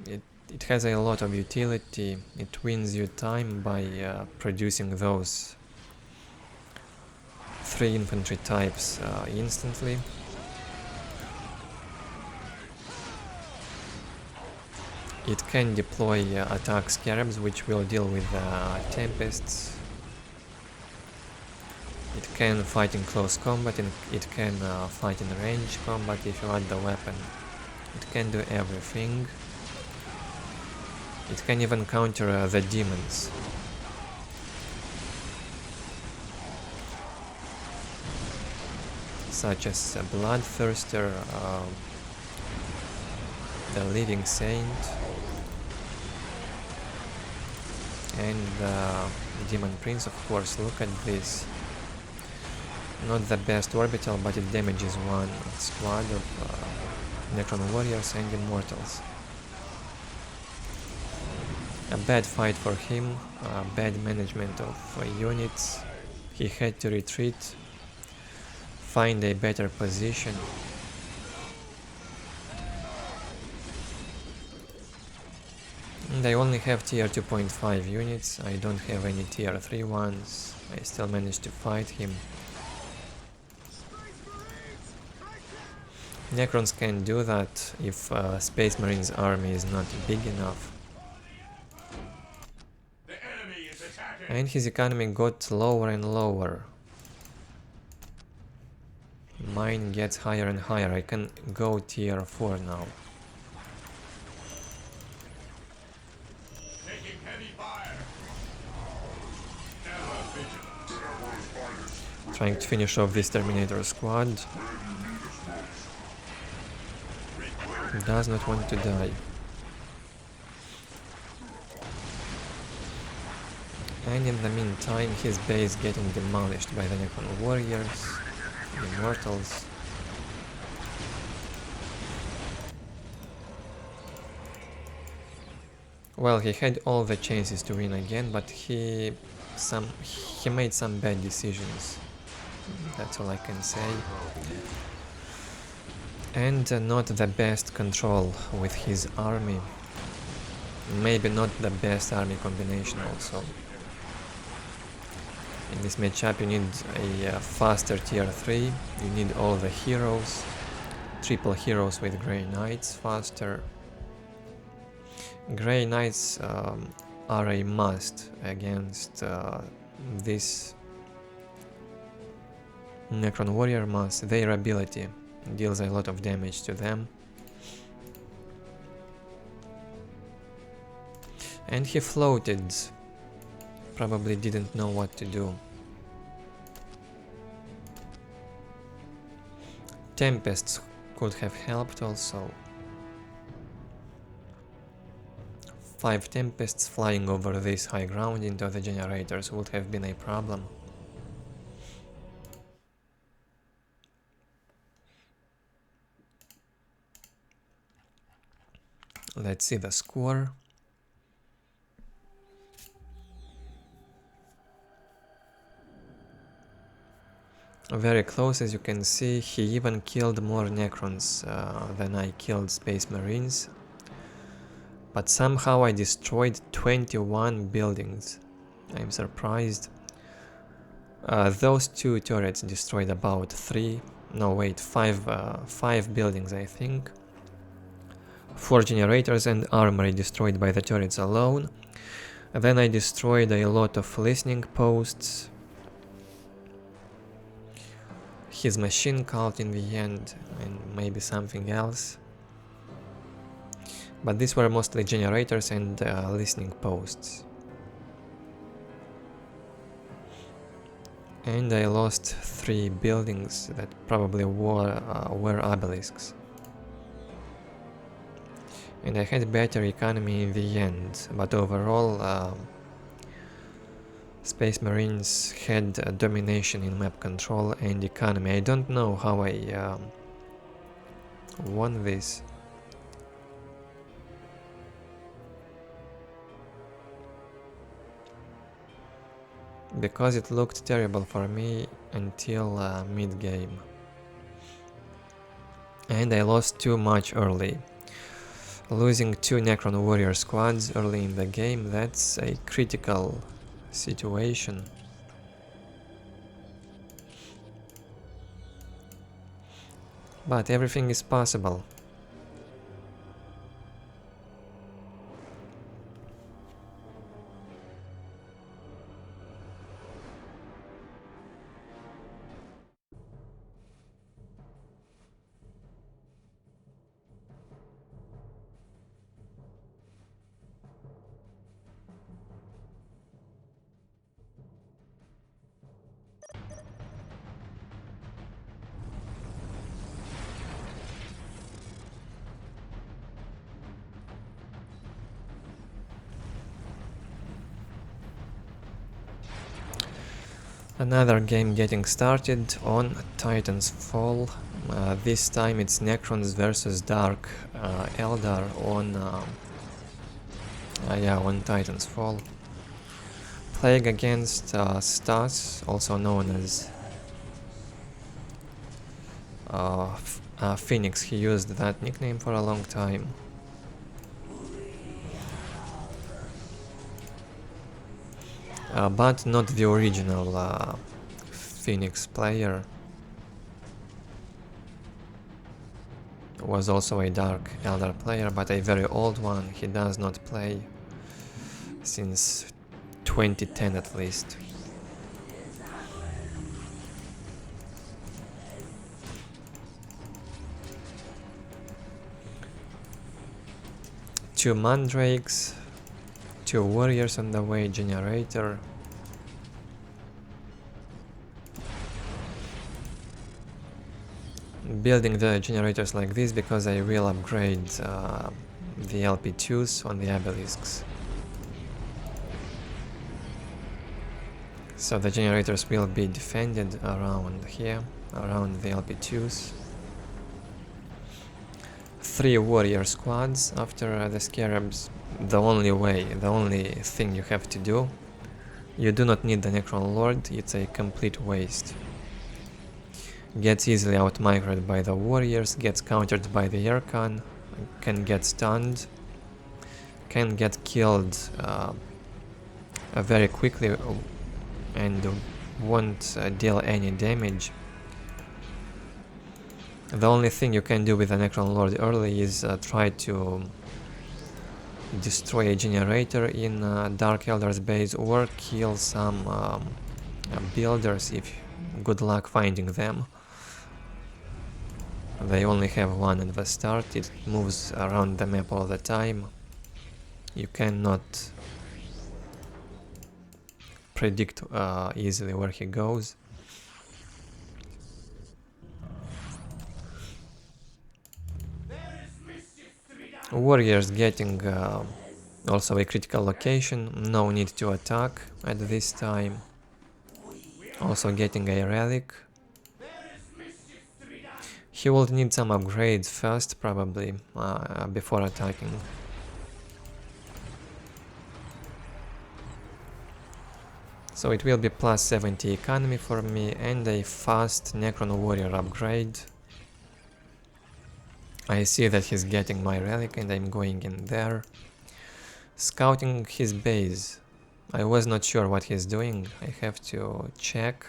It has a lot of utility. It wins you time by producing those 3 infantry types instantly. It can deploy attack scarabs, which will deal with tempests. It can fight in close combat, and it can fight in range combat if you add the weapon. It can do everything. It can even counter the demons. Such as Bloodthirster, the Living Saint, and Demon Prince, of course. Look at this. Not the best orbital, but it damages 1 squad of Necron warriors and immortals. A bad fight for him, bad management of units. He had to retreat, find a better position. And I only have tier 2.5 units, I don't have any tier 3 ones. I still managed to fight him. Necrons can do that if Space Marine's army is not big enough. And his economy got lower and lower. Mine gets higher and higher. I can go tier 4 now. Taking heavy fire. Trying to finish off this Terminator squad. Does not want to die. And in the meantime, his base getting demolished by the Necron warriors, immortals. Well, he had all the chances to win again, but he made some bad decisions. That's all I can say. And not the best control with his army. Maybe not the best army combination also. In this matchup you need a faster tier 3, you need all the heroes, triple heroes with Grey Knights faster. Grey Knights are a must against this Necron Warrior mass. Their ability deals a lot of damage to them. And he floated. Probably didn't know what to do. Tempests could have helped also. 5 Tempests flying over this high ground into the generators would have been a problem. Let's see the score. Very close, as you can see. He even killed more Necrons than I killed Space Marines. But somehow I destroyed 21 buildings. I'm surprised. Those 2 turrets destroyed about 5 buildings, I think. 4 generators and armory destroyed by the turrets alone. Then I destroyed a lot of listening posts. His machine cult in the end, and maybe something else. But these were mostly generators and listening posts. And I lost 3 buildings that probably were obelisks. And I had better economy in the end, but overall Space Marines had domination in map control and economy. I don't know how I won this. Because it looked terrible for me until mid-game. And I lost too much early. Losing 2 Necron Warrior squads early in the game, that's a critical situation. But everything is possible. Another game getting started on Titan's Fall. This time it's Necrons versus Dark Eldar on Titan's Fall. Playing against Stas, also known as Phoenix. He used that nickname for a long time. But not the original Phoenix player. Was also a Dark Eldar player, but a very old one. He does not play since 2010 at least. Two Mandrakes, 2 warriors on the way, generator. Building the generators like this because I will upgrade the LP2s on the obelisks. So the generators will be defended around here, around the LP2s. 3 warrior squads after the scarabs. The only thing you have to do, you do not need the Necron Lord, it's a complete waste. Gets easily outmicroed by the warriors, gets countered by the aircon, can get stunned, can get killed very quickly and won't deal any damage. The only thing you can do with the Necron Lord early is try to destroy a generator in Dark Eldar's base or kill some builders if good luck finding them. They only have one at the start, it moves around the map all the time. You cannot predict easily where he goes. Warriors getting also a critical location, no need to attack at this time. Also getting a relic. He will need some upgrades first, probably, before attacking. So it will be plus 70 economy for me and a fast Necron warrior upgrade. I see that he's getting my relic and I'm going in there. Scouting his base. I was not sure what he's doing, I have to check.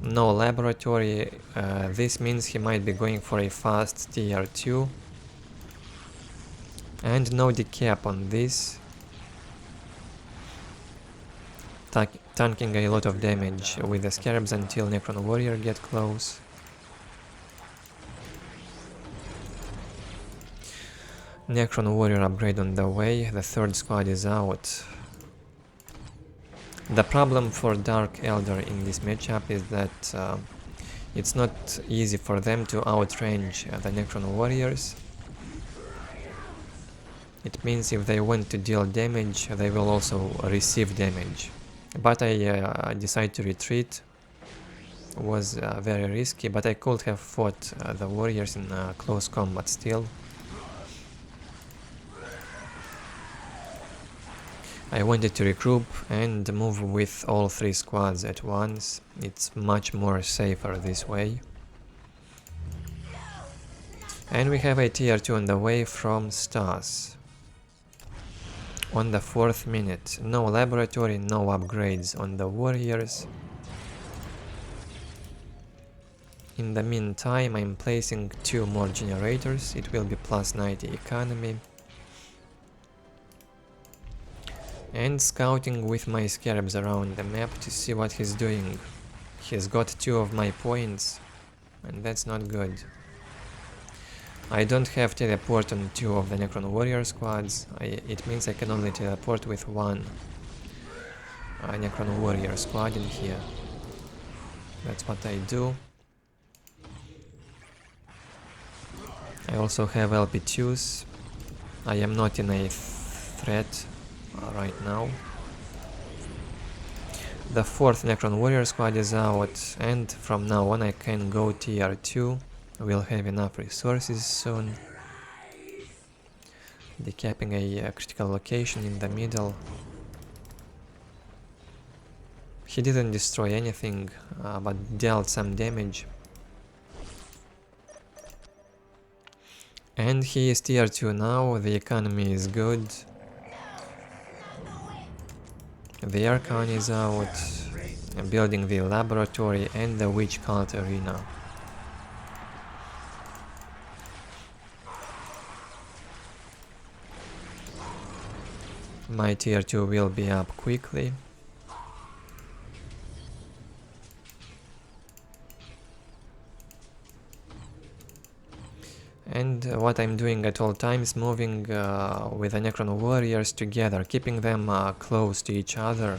No laboratory, this means he might be going for a fast tier 2. And no decap on this. Tanking a lot of damage with the scarabs until Necron warrior get close. Necron warrior upgrade on the way, the third squad is out. The problem for Dark Eldar in this matchup is that it's not easy for them to outrange the Necron warriors. It means if they want to deal damage, they will also receive damage. But I decided to retreat. It was very risky, but I could have fought the warriors in close combat still. I wanted to regroup and move with all three squads at once. It's much more safer this way. And we have a tier 2 on the way from Stas. On the 4th minute, no laboratory, no upgrades on the warriors. In the meantime, I'm placing 2 more generators, it will be plus 90 economy. And scouting with my scarabs around the map to see what he's doing. He's got 2 of my points, and that's not good. I don't have teleport on 2 of the Necron warrior squads, it means I can only teleport with 1 Necron warrior squad in here. That's what I do. I also have LP2s. I am not in a threat right now. The 4th Necron warrior squad is out, and from now on I can go tier 2. We'll have enough resources soon. Decapping a critical location in the middle. He didn't destroy anything, but dealt some damage. And he is tier 2 now, the economy is good. The Archon is out, building the laboratory and the witch cult arena. My tier 2 will be up quickly. And what I'm doing at all times, moving with the Necron warriors together, keeping them close to each other.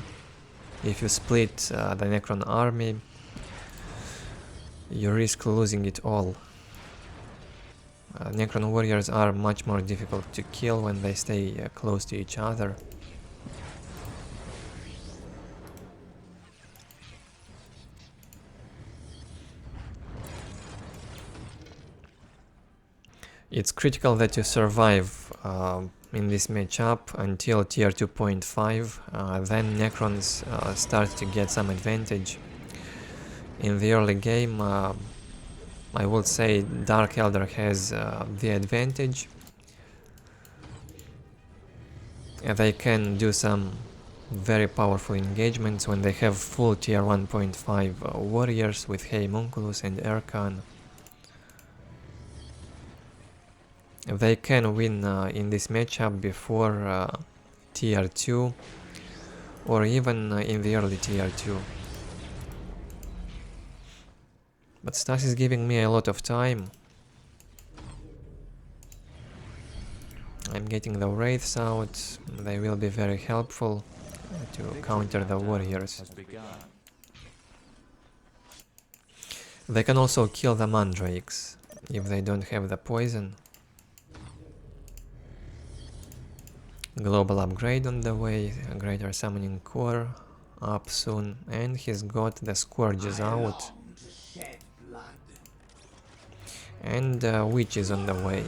If you split the Necron army, you risk losing it all. Necron warriors are much more difficult to kill when they stay close to each other. It's critical that you survive in this matchup until tier 2.5, then Necrons start to get some advantage. In the early game, I would say Dark Eldar has the advantage. They can do some very powerful engagements when they have full tier 1.5 warriors with Homunculus and Archon. They can win in this matchup before tier 2 or even in the early tier 2. But Stas is giving me a lot of time. I'm getting the wraiths out. They will be very helpful to counter the warriors. They can also kill the mandrakes if they don't have the poison. Global upgrade on the way, a greater summoning core up soon, and he's got the scourges out. And witches on the way.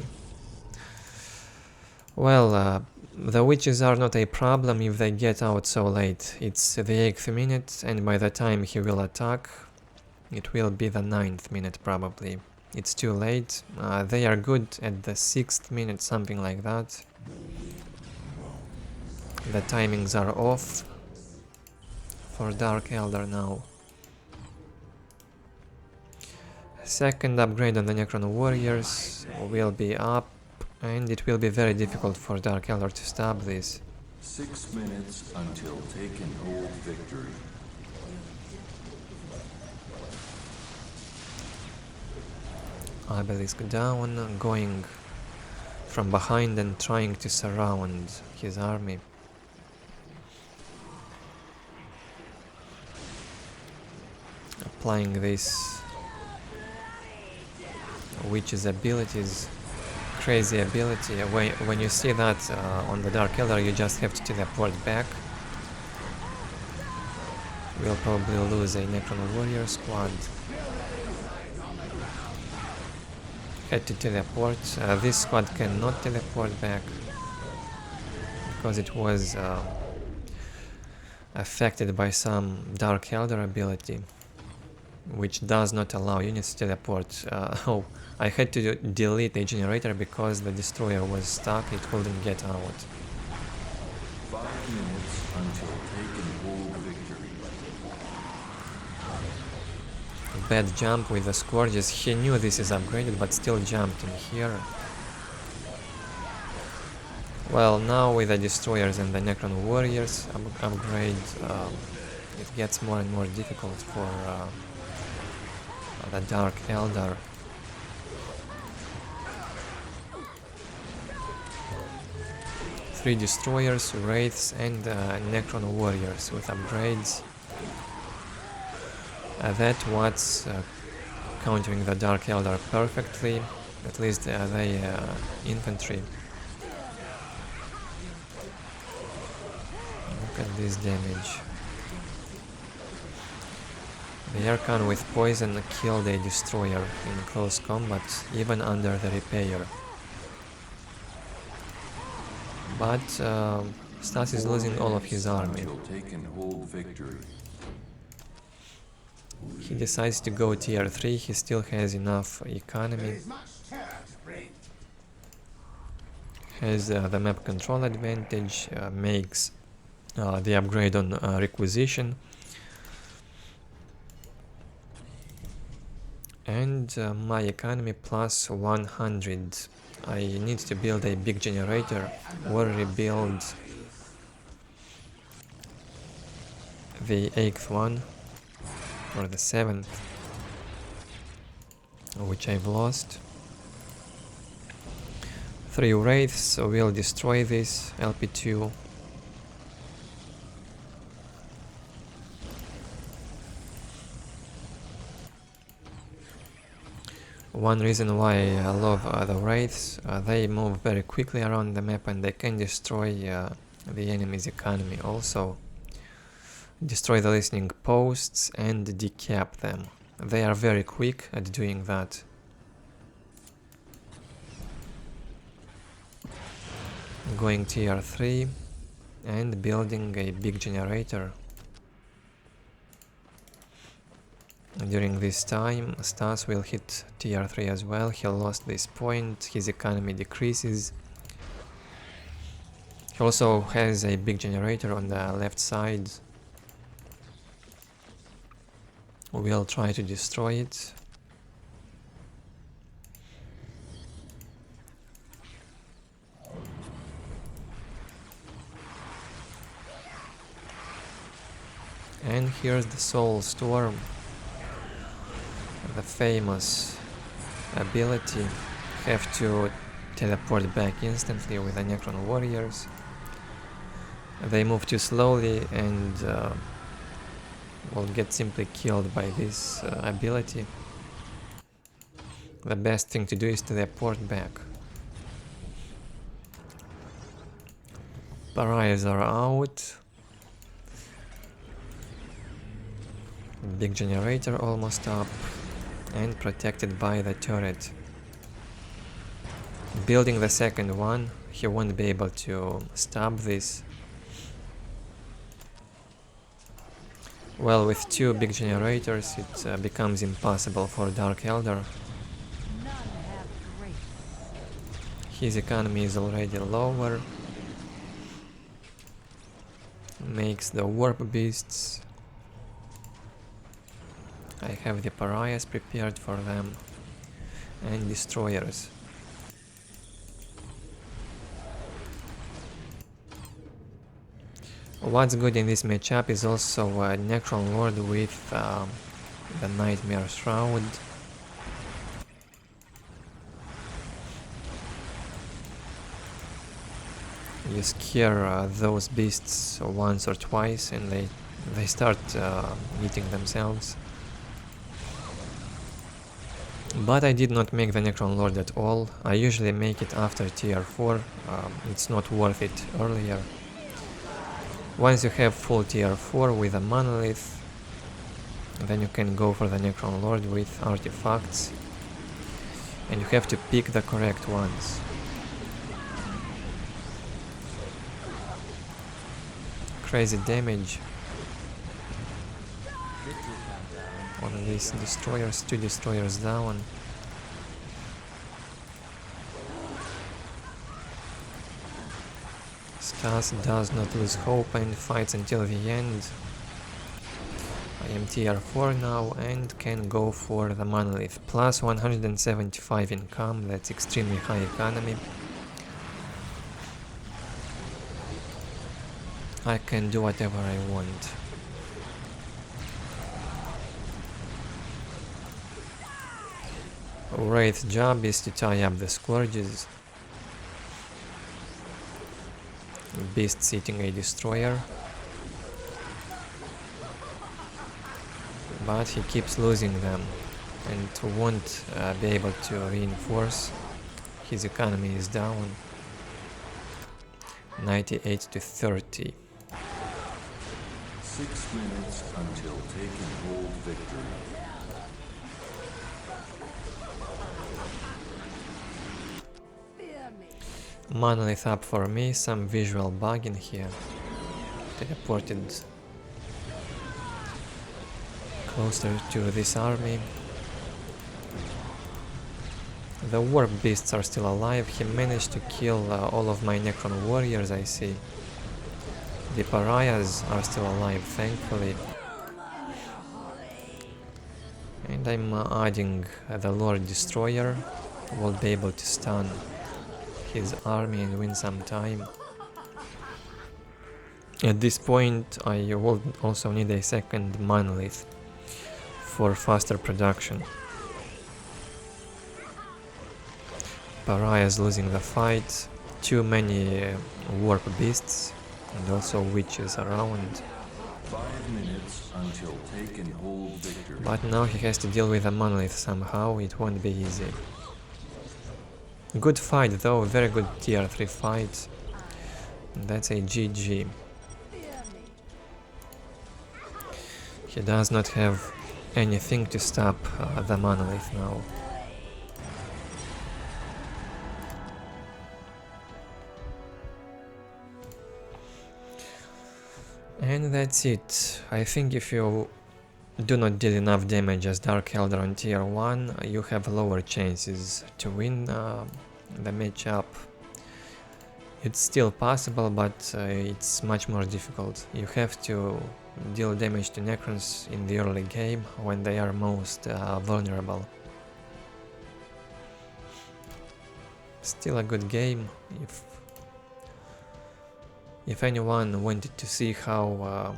Well, the witches are not a problem if they get out so late. It's the 8th minute, and by the time he will attack, it will be the 9th minute probably. It's too late. They are good at the 6th minute, something like that. The timings are off for Dark Eldar now. Second upgrade on the Necron warriors will be up, and it will be very difficult for Dark Eldar to stop this. 6 minutes until take and hold victory. Obelisk down, going from behind and trying to surround his army. Applying this witch's abilities, crazy ability. When you see that on the Dark Eldar, you just have to teleport back. We'll probably lose a Necron warrior squad. Had to teleport. This squad cannot teleport back because it was affected by some Dark Eldar ability, which does not allow units to teleport. Oh, I had to delete a generator because the destroyer was stuck, it couldn't get out. 5 minutes until take and hold victory. Bad jump with the scourges. He knew this is upgraded, but still jumped in here. Well, now with the destroyers and the Necron warriors upgrade, it gets more and more difficult for the Dark Eldar. Three destroyers, wraiths, and Necron warriors with upgrades. That's what's countering the Dark Eldar perfectly. At least they infantry. Look at this damage. The Archon with poison killed a destroyer in close combat, even under the repair. But Stas is losing all of his army. Take and hold victory. He decides to go tier 3, he still has enough economy. Has the map control advantage, makes the upgrade on requisition. And my economy plus 100. I need to build a big generator or rebuild the 8th one or the 7th, which I've lost. 3 wraiths will destroy this LP2. One reason why I love the wraiths, they move very quickly around the map and they can destroy the enemy's economy also. Destroy the listening posts and decap them. They are very quick at doing that. Going tier 3 and building a big generator. During this time, Stas will hit tier 3 as well. He lost this point, his economy decreases. He also has a big generator on the left side. We'll try to destroy it. Here's the Soulstorm, the famous ability. Have to teleport back instantly with the Necron warriors. They move too slowly and will get simply killed by this ability. The best thing to do is to teleport back. Pariahs are out. Big generator almost up and protected by the turret. Building the second one, he won't be able to stop this. Well, with two big generators it becomes impossible for Dark Eldar. His economy is already lower. Makes the warp beasts. I have the pariahs prepared for them and destroyers. What's good in this matchup is also a Necron Lord with the Nightmare Shroud. You scare those beasts once or twice and they start eating themselves. But I did not make the Necron Lord at all. I usually make it after tier 4. It's not worth it earlier. Once you have full tier 4 with a monolith, then you can go for the Necron Lord with artifacts. And you have to pick the correct ones. Crazy damage on these destroyers, 2 destroyers down. Stas does not lose hope and fights until the end. I am tier 4 now and can go for the monolith. Plus 175 income, that's extremely high economy. I can do whatever I want. Wraith's job is to tie up the scourges. Beast eating a destroyer. But he keeps losing them and won't be able to reinforce. His economy is down. 98 to 30. 6 minutes until taking hold victory. Monolith up for me, some visual bug in here. Teleported closer to this army. The warp beasts are still alive. He managed to kill all of my Necron warriors, I see. The pariahs are still alive, thankfully. And I'm adding the Lord Destroyer. Will be able to stun his army and win some time. At this point I will also need a second monolith for faster production. Pariahs losing the fight, too many warp beasts and also witches around. 5 minutes until taking hold victory. But now he has to deal with a monolith somehow, it won't be easy. Good fight though, very good tier 3 fight. That's a GG. He does not have anything to stop the monolith now. And that's it. I think if you do not deal enough damage as Dark Eldar on tier 1, you have lower chances to win the matchup. It's still possible, but it's much more difficult. You have to deal damage to Necrons in the early game when they are most vulnerable. Still a good game. If anyone wanted to see how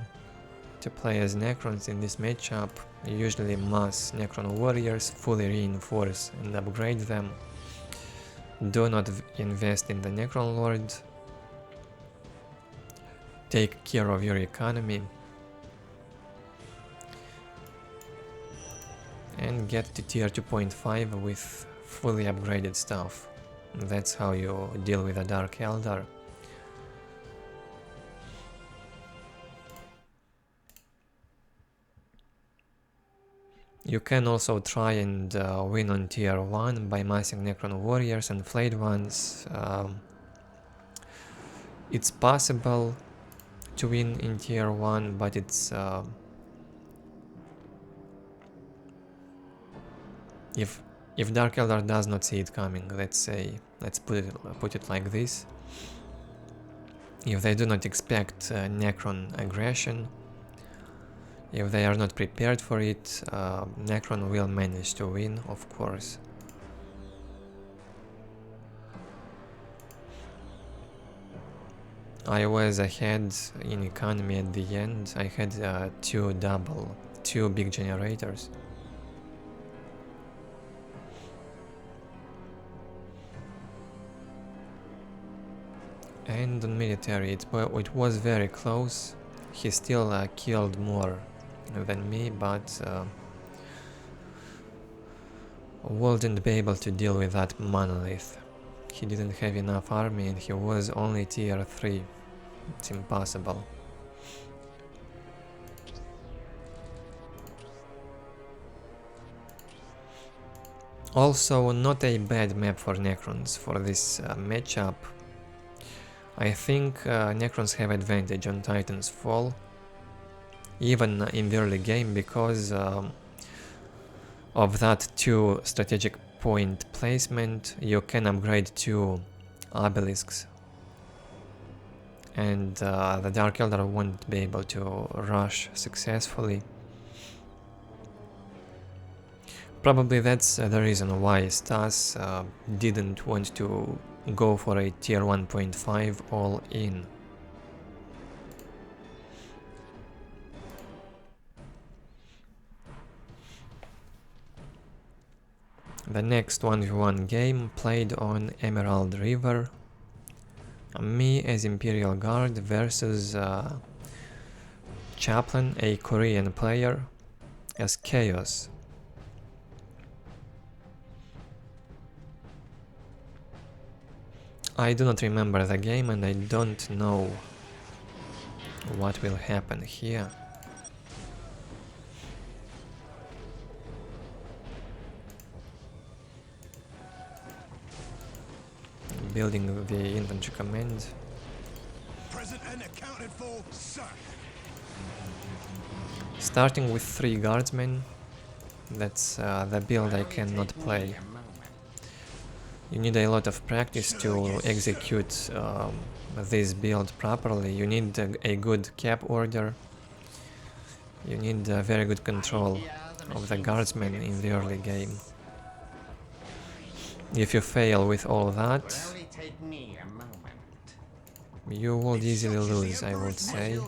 to play as Necrons in this matchup, usually mass Necron warriors, fully reinforce and upgrade them. Do not invest in the Necron Lord. Take care of your economy. And get to tier 2.5 with fully upgraded stuff. That's how you deal with a Dark Eldar. You can also try and win on tier 1 by massing Necron warriors and flayed ones. It's possible to win in tier 1, but it's if Dark Eldar does not see it coming, let's put it like this. If they do not expect Necron aggression, if they are not prepared for it, Necron will manage to win, of course. I was ahead in economy at the end. I had two big generators. And on military, it was very close. He still killed more than me, but wouldn't be able to deal with that monolith. He didn't have enough army and he was only tier 3. It's impossible. Also, not a bad map for Necrons for this matchup. I think Necrons have advantage on Titan's Fall, even in the early game, because of that 2 strategic point placement. You can upgrade 2 obelisks, and the Dark Eldar won't be able to rush successfully. Probably that's the reason why Stas didn't want to go for a tier 1.5 all in. The next 1v1 game played on Emerald River. Me as Imperial Guard versus Chaplain, a Korean player, as Chaos. I do not remember the game and I don't know what will happen here. Building the infantry command. Present and accounted for, sir. Starting with 3 guardsmen. That's the build I cannot play. You need a lot of practice to execute this build properly. You need a good cap order. You need very good control of the guardsmen in the early game. If you fail with all that, you will easily lose, I would say.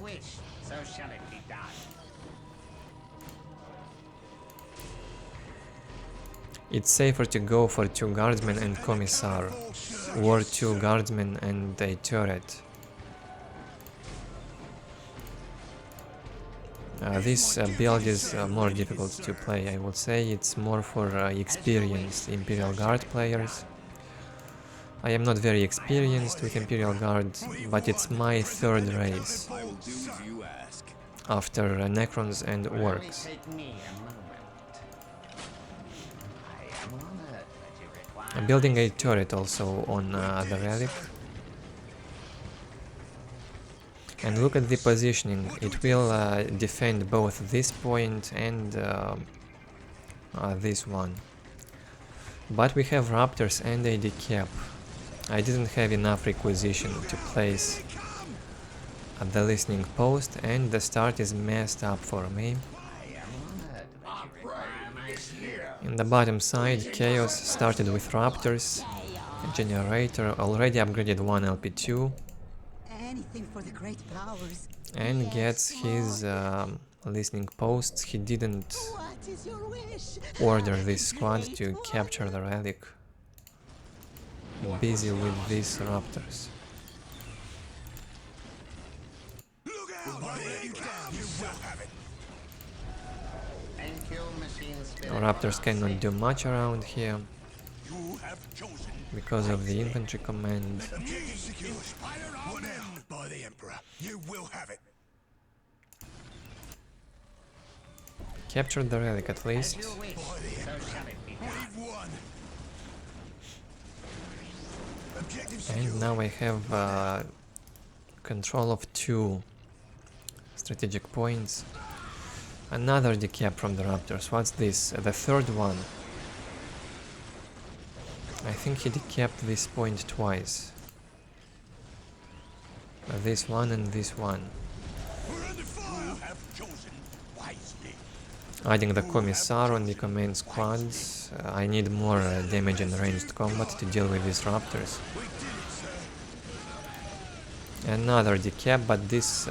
It's safer to go for 2 guardsmen and commissar, or 2 guardsmen and a turret. This build is more difficult to play, I would say. It's more for experienced Imperial Guard players. I am not very experienced with Imperial Guard, but it's my 3rd race after Necrons and Orks. I'm building a turret also on the relic. And look at the positioning. It will defend both this point and this one. But we have raptors and a decap. I didn't have enough requisition to place at the listening post, and the start is messed up for me. In the bottom side, Chaos started with raptors, a generator, already upgraded 1 LP2. Anything for the great powers. and gets his listening posts. He didn't order this squad to capture the relic. Busy with these raptors. Look out! Lay it down, you will have it. Raptors cannot do much around here You have chosen. because of the infantry command. Whatever by the Emperor. You will have it. Captured the relic at least. By the Emperor. We've won. Objective secure. And now I have control of 2 strategic points. Another decap from the Raptors. What's this? The third one. I think he decapped this point twice. This one and this one. We're under fire. You have chosen wisely. Adding the Commissar on the command squads. I need more damage in ranged combat to deal with these Raptors. We did it, sir. Another decap, but this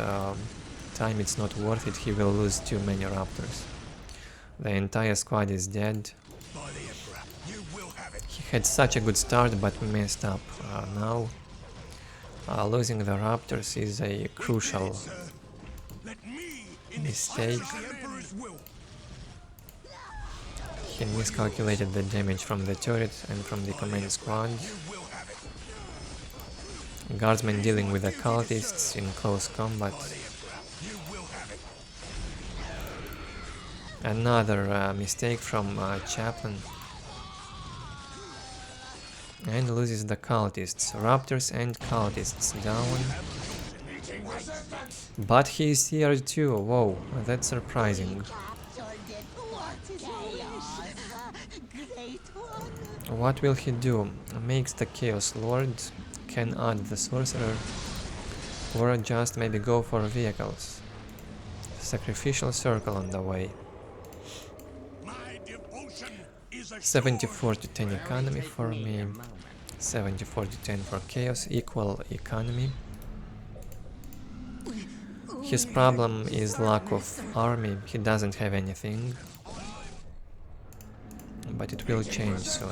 time it's not worth it. He will lose too many Raptors. The entire squad is dead. By the Emperor. You will have it. He had such a good start but messed up. Now losing the Raptors is a crucial Sir, let me mistake. the Emperor's will. He miscalculated the damage from the turret and from the command squad. You will have it. Guardsmen dealing with the cultists in close combat. By the Emperor. You will have it. Another mistake from Chaplain. And loses the cultists. Raptors and cultists down. But he is tier 2. Whoa, that's surprising. What will he do? Makes the Chaos Lord, can add the Sorcerer, or just maybe go for vehicles. Sacrificial Circle on the way. My devotion is a 74 to 10 economy for me, 74 to 10 for Chaos, equal economy. His problem is lack of army, he doesn't have anything. But it will change soon.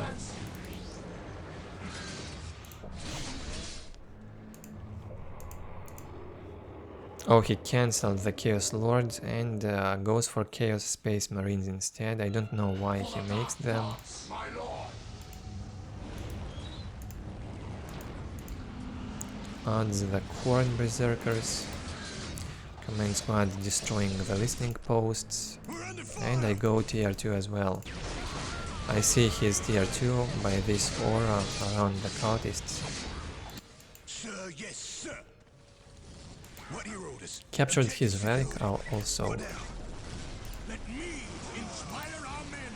Oh, he cancelled the Chaos Lords and goes for Chaos Space Marines instead. I don't know why he makes them. Adds the Corn Berserkers. Command squad destroying the listening posts. And I go tier 2 as well. I see his tier 2 by this aura around the cultists. Sir, yes, sir. What are your orders? Captured his relic also. Let me inspire our men.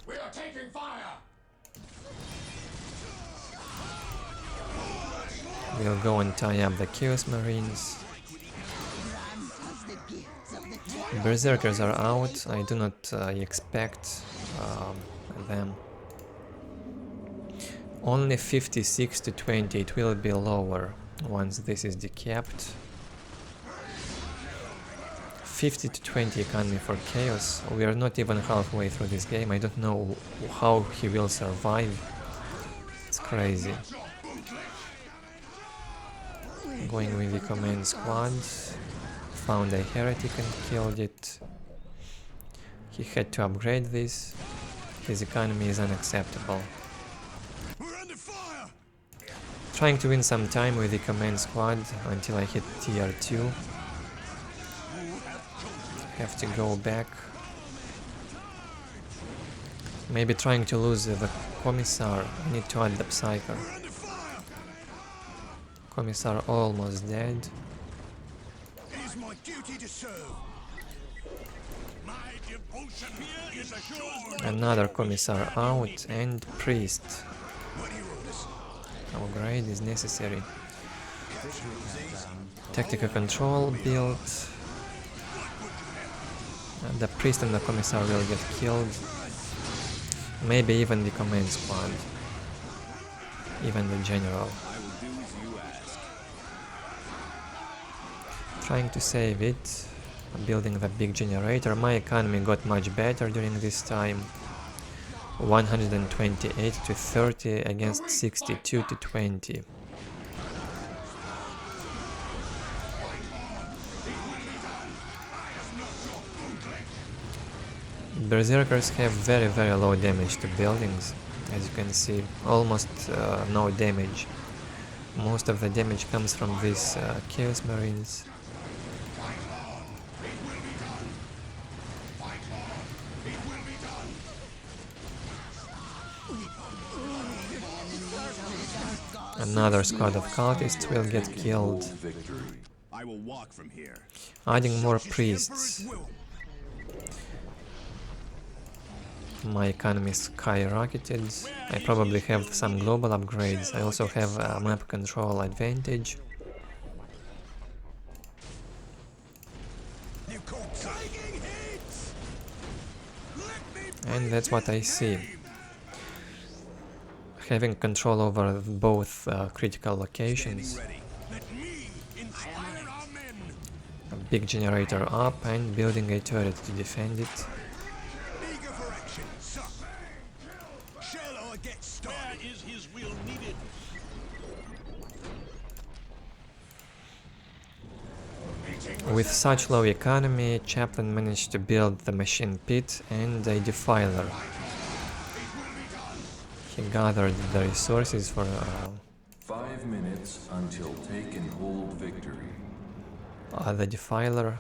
We are taking fire. We'll go and tie up the Chaos Marines. Berserkers are out. I do not expect them. Only 56 to 20. It will be lower once this is decapped. 50 to 20 economy for Chaos. We are not even halfway through this game. I don't know how he will survive. It's crazy. Going with the command squad. Found a heretic and killed it. He had to upgrade this. His economy is unacceptable. We're under fire. Trying to win some time with the command squad until I hit tier 2. Have to go back. Maybe trying to lose the Commissar. I need to add the Psycho. Commissar almost dead. It is my duty to serve. My devotion here is assured. Another Commissar out and Priest. What are your orders? Upgrade is necessary. Tactical control built. The Priest and the Commissar will get killed. Maybe even the command squad. Even the general. trying to save it, building the big generator. My economy got much better during this time. 128 to 30 against 62 to 20. Berserkers have very low damage to buildings, as you can see, almost no damage. Most of the damage comes from these Chaos Marines. Another squad of cultists will get killed. I will walk from here. Adding more priests. My economy skyrocketed. I probably have some global upgrades. I also have a map control advantage. And that's what I see. Having control over both critical locations. A big generator up and building a turret to defend it. With such low economy, Chaplain managed to build the machine pit and a defiler. He gathered the resources for 5 minutes until take and hold victory. The defiler.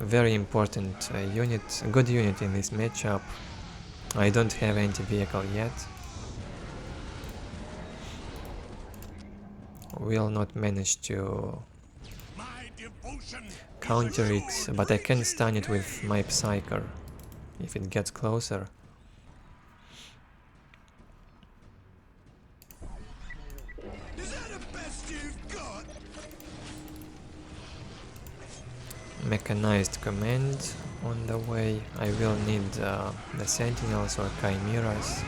Very important unit, a good unit in this matchup. I don't have anti-vehicle yet. Will not manage to counter it, but I can stun it with my Psyker if it gets closer. Mechanized command on the way. I will need the Sentinels or Chimeras.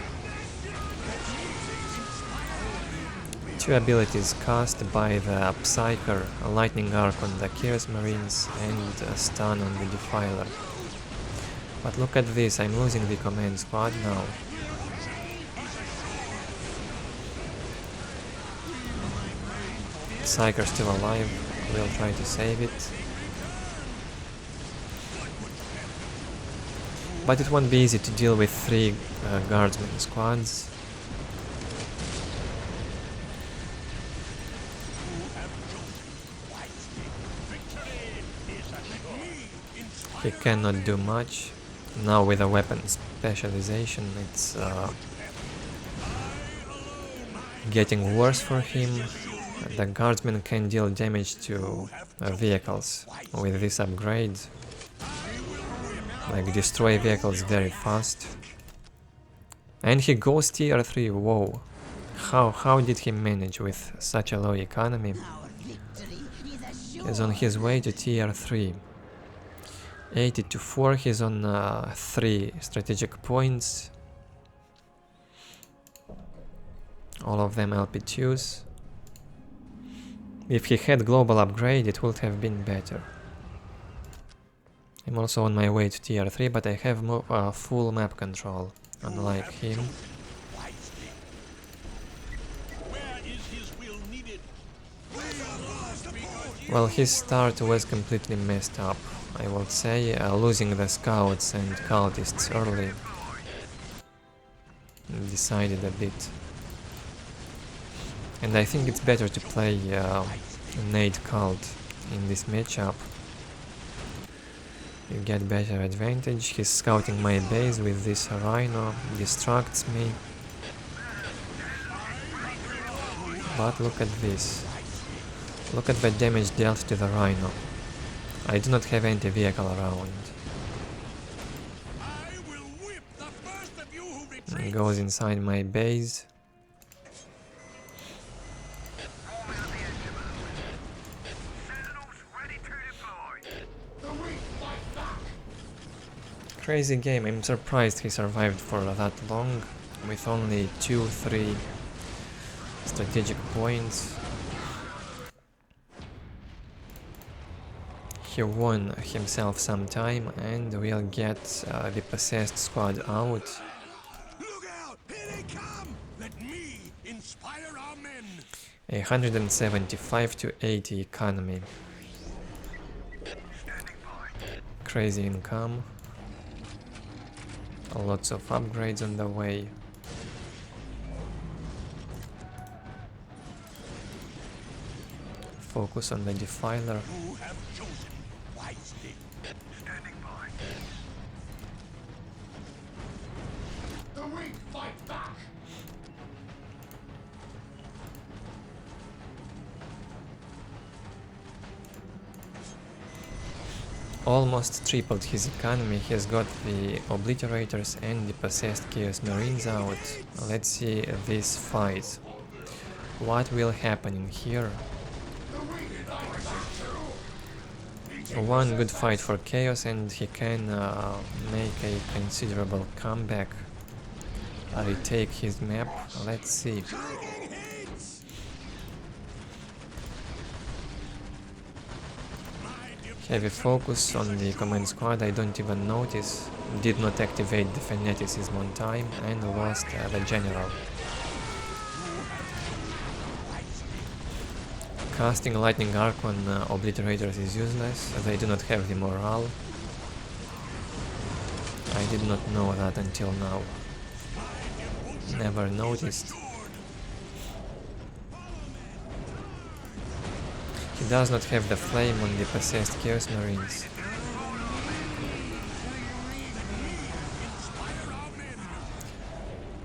2 abilities cast by the Psyker, a Lightning Arc on the Chaos Marines and a stun on the Defiler. But look at this, I'm losing the command squad now. Psyker still alive, we'll try to save it. But it won't be easy to deal with 3 guardsmen squads. He cannot do much. Now with a weapon specialization it's getting worse for him. The guardsmen can deal damage to vehicles with this upgrade. Like destroy vehicles very fast. And he goes tier 3, whoa. How did he manage with such a low economy? He's on his way to tier 3. 80 to 4, he's on 3 strategic points. All of them LP2s. If he had global upgrade, it would have been better. I'm also on my way to tier 3, but I have full map control, unlike him. Well, his start was completely messed up, I would say, losing the scouts and cultists early decided a bit. And I think it's better to play Nade Cult in this matchup. You get better advantage. He's scouting my base with this Rhino, distracts me. But look at this. Look at the damage dealt to the Rhino. I do not have anti-vehicle around. He goes inside my base. Crazy game, I'm surprised he survived for that long, with only 2-3 strategic points. He won himself some time and will get the possessed squad out. Look out! Here they come! Let me inspire our men! 175 to 80 economy. Crazy income. Lots of upgrades on the way. Focus on the defiler. You have chosen wisely. Standing by. The weak fight back! Almost tripled his economy. He has got the obliterators and the possessed chaos marines out. Let's see this fight. What will happen in here? One good fight for chaos and he can make a considerable comeback. Retake his map. Let's see. Heavy focus on the command squad. I don't even notice. Did not activate the fanaticism on time and lost the general. Casting lightning arc on obliterators is useless. They do not have the morale. I did not know that until now. Never noticed. He does not have the flame on the possessed chaos marines.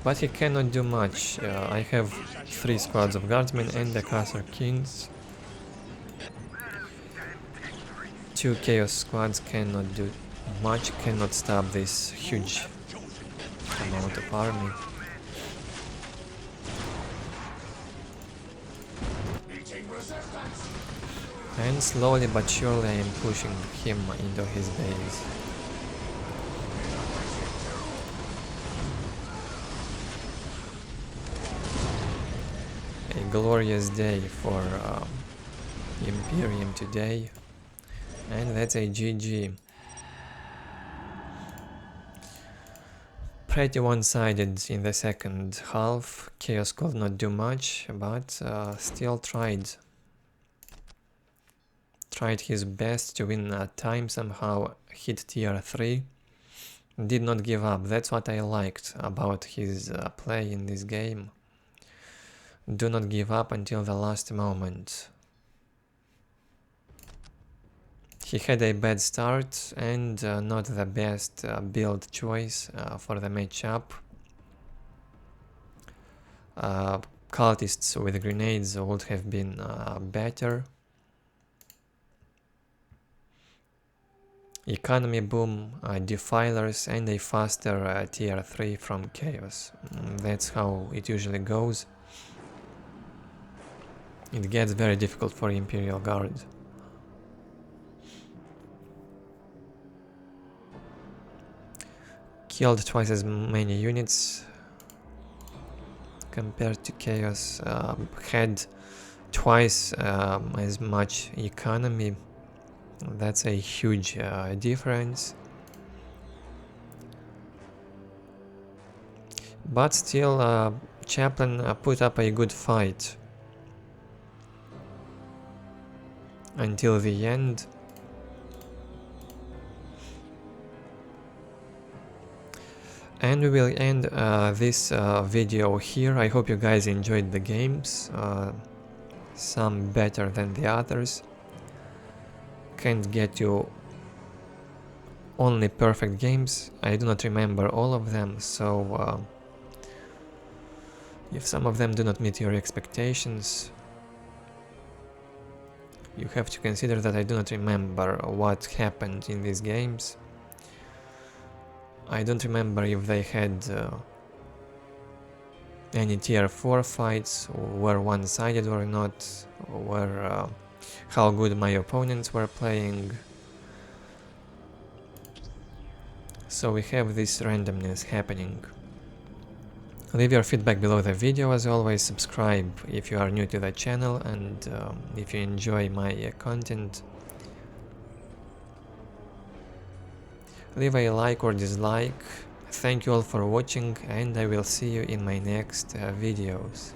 But he cannot do much. I have 3 squads of guardsmen and the Caster Kings. 2 chaos squads cannot do much, cannot stop this huge amount of army. And slowly but surely I am pushing him into his base. A glorious day for Imperium today. And that's a GG. Pretty one-sided in the second half. Chaos could not do much, but still tried his best to win time somehow, hit tier 3. Did not give up. That's what I liked about his play in this game. Do not give up until the last moment. He had a bad start and not the best build choice for the matchup. Cultists with grenades would have been better. Economy boom, defilers and a faster tier 3 from chaos. That's how it usually goes. It gets very difficult for Imperial Guard. Killed twice as many units compared to chaos. Had twice as much economy. That's a huge difference. But still, Chaplain put up a good fight until the end. And we will end this video here. I hope you guys enjoyed the games, some better than the others. Can't get you only perfect games. I do not remember all of them, so if some of them do not meet your expectations, you have to consider that I do not remember what happened in these games. I don't remember if they had any tier 4 fights, were one-sided or not, were how good my opponents were playing. So we have this randomness happening. Leave your feedback below the video. As always, subscribe if you are new to the channel, and if you enjoy my content, leave a like or dislike. Thank you all for watching, and I will see you in my next videos.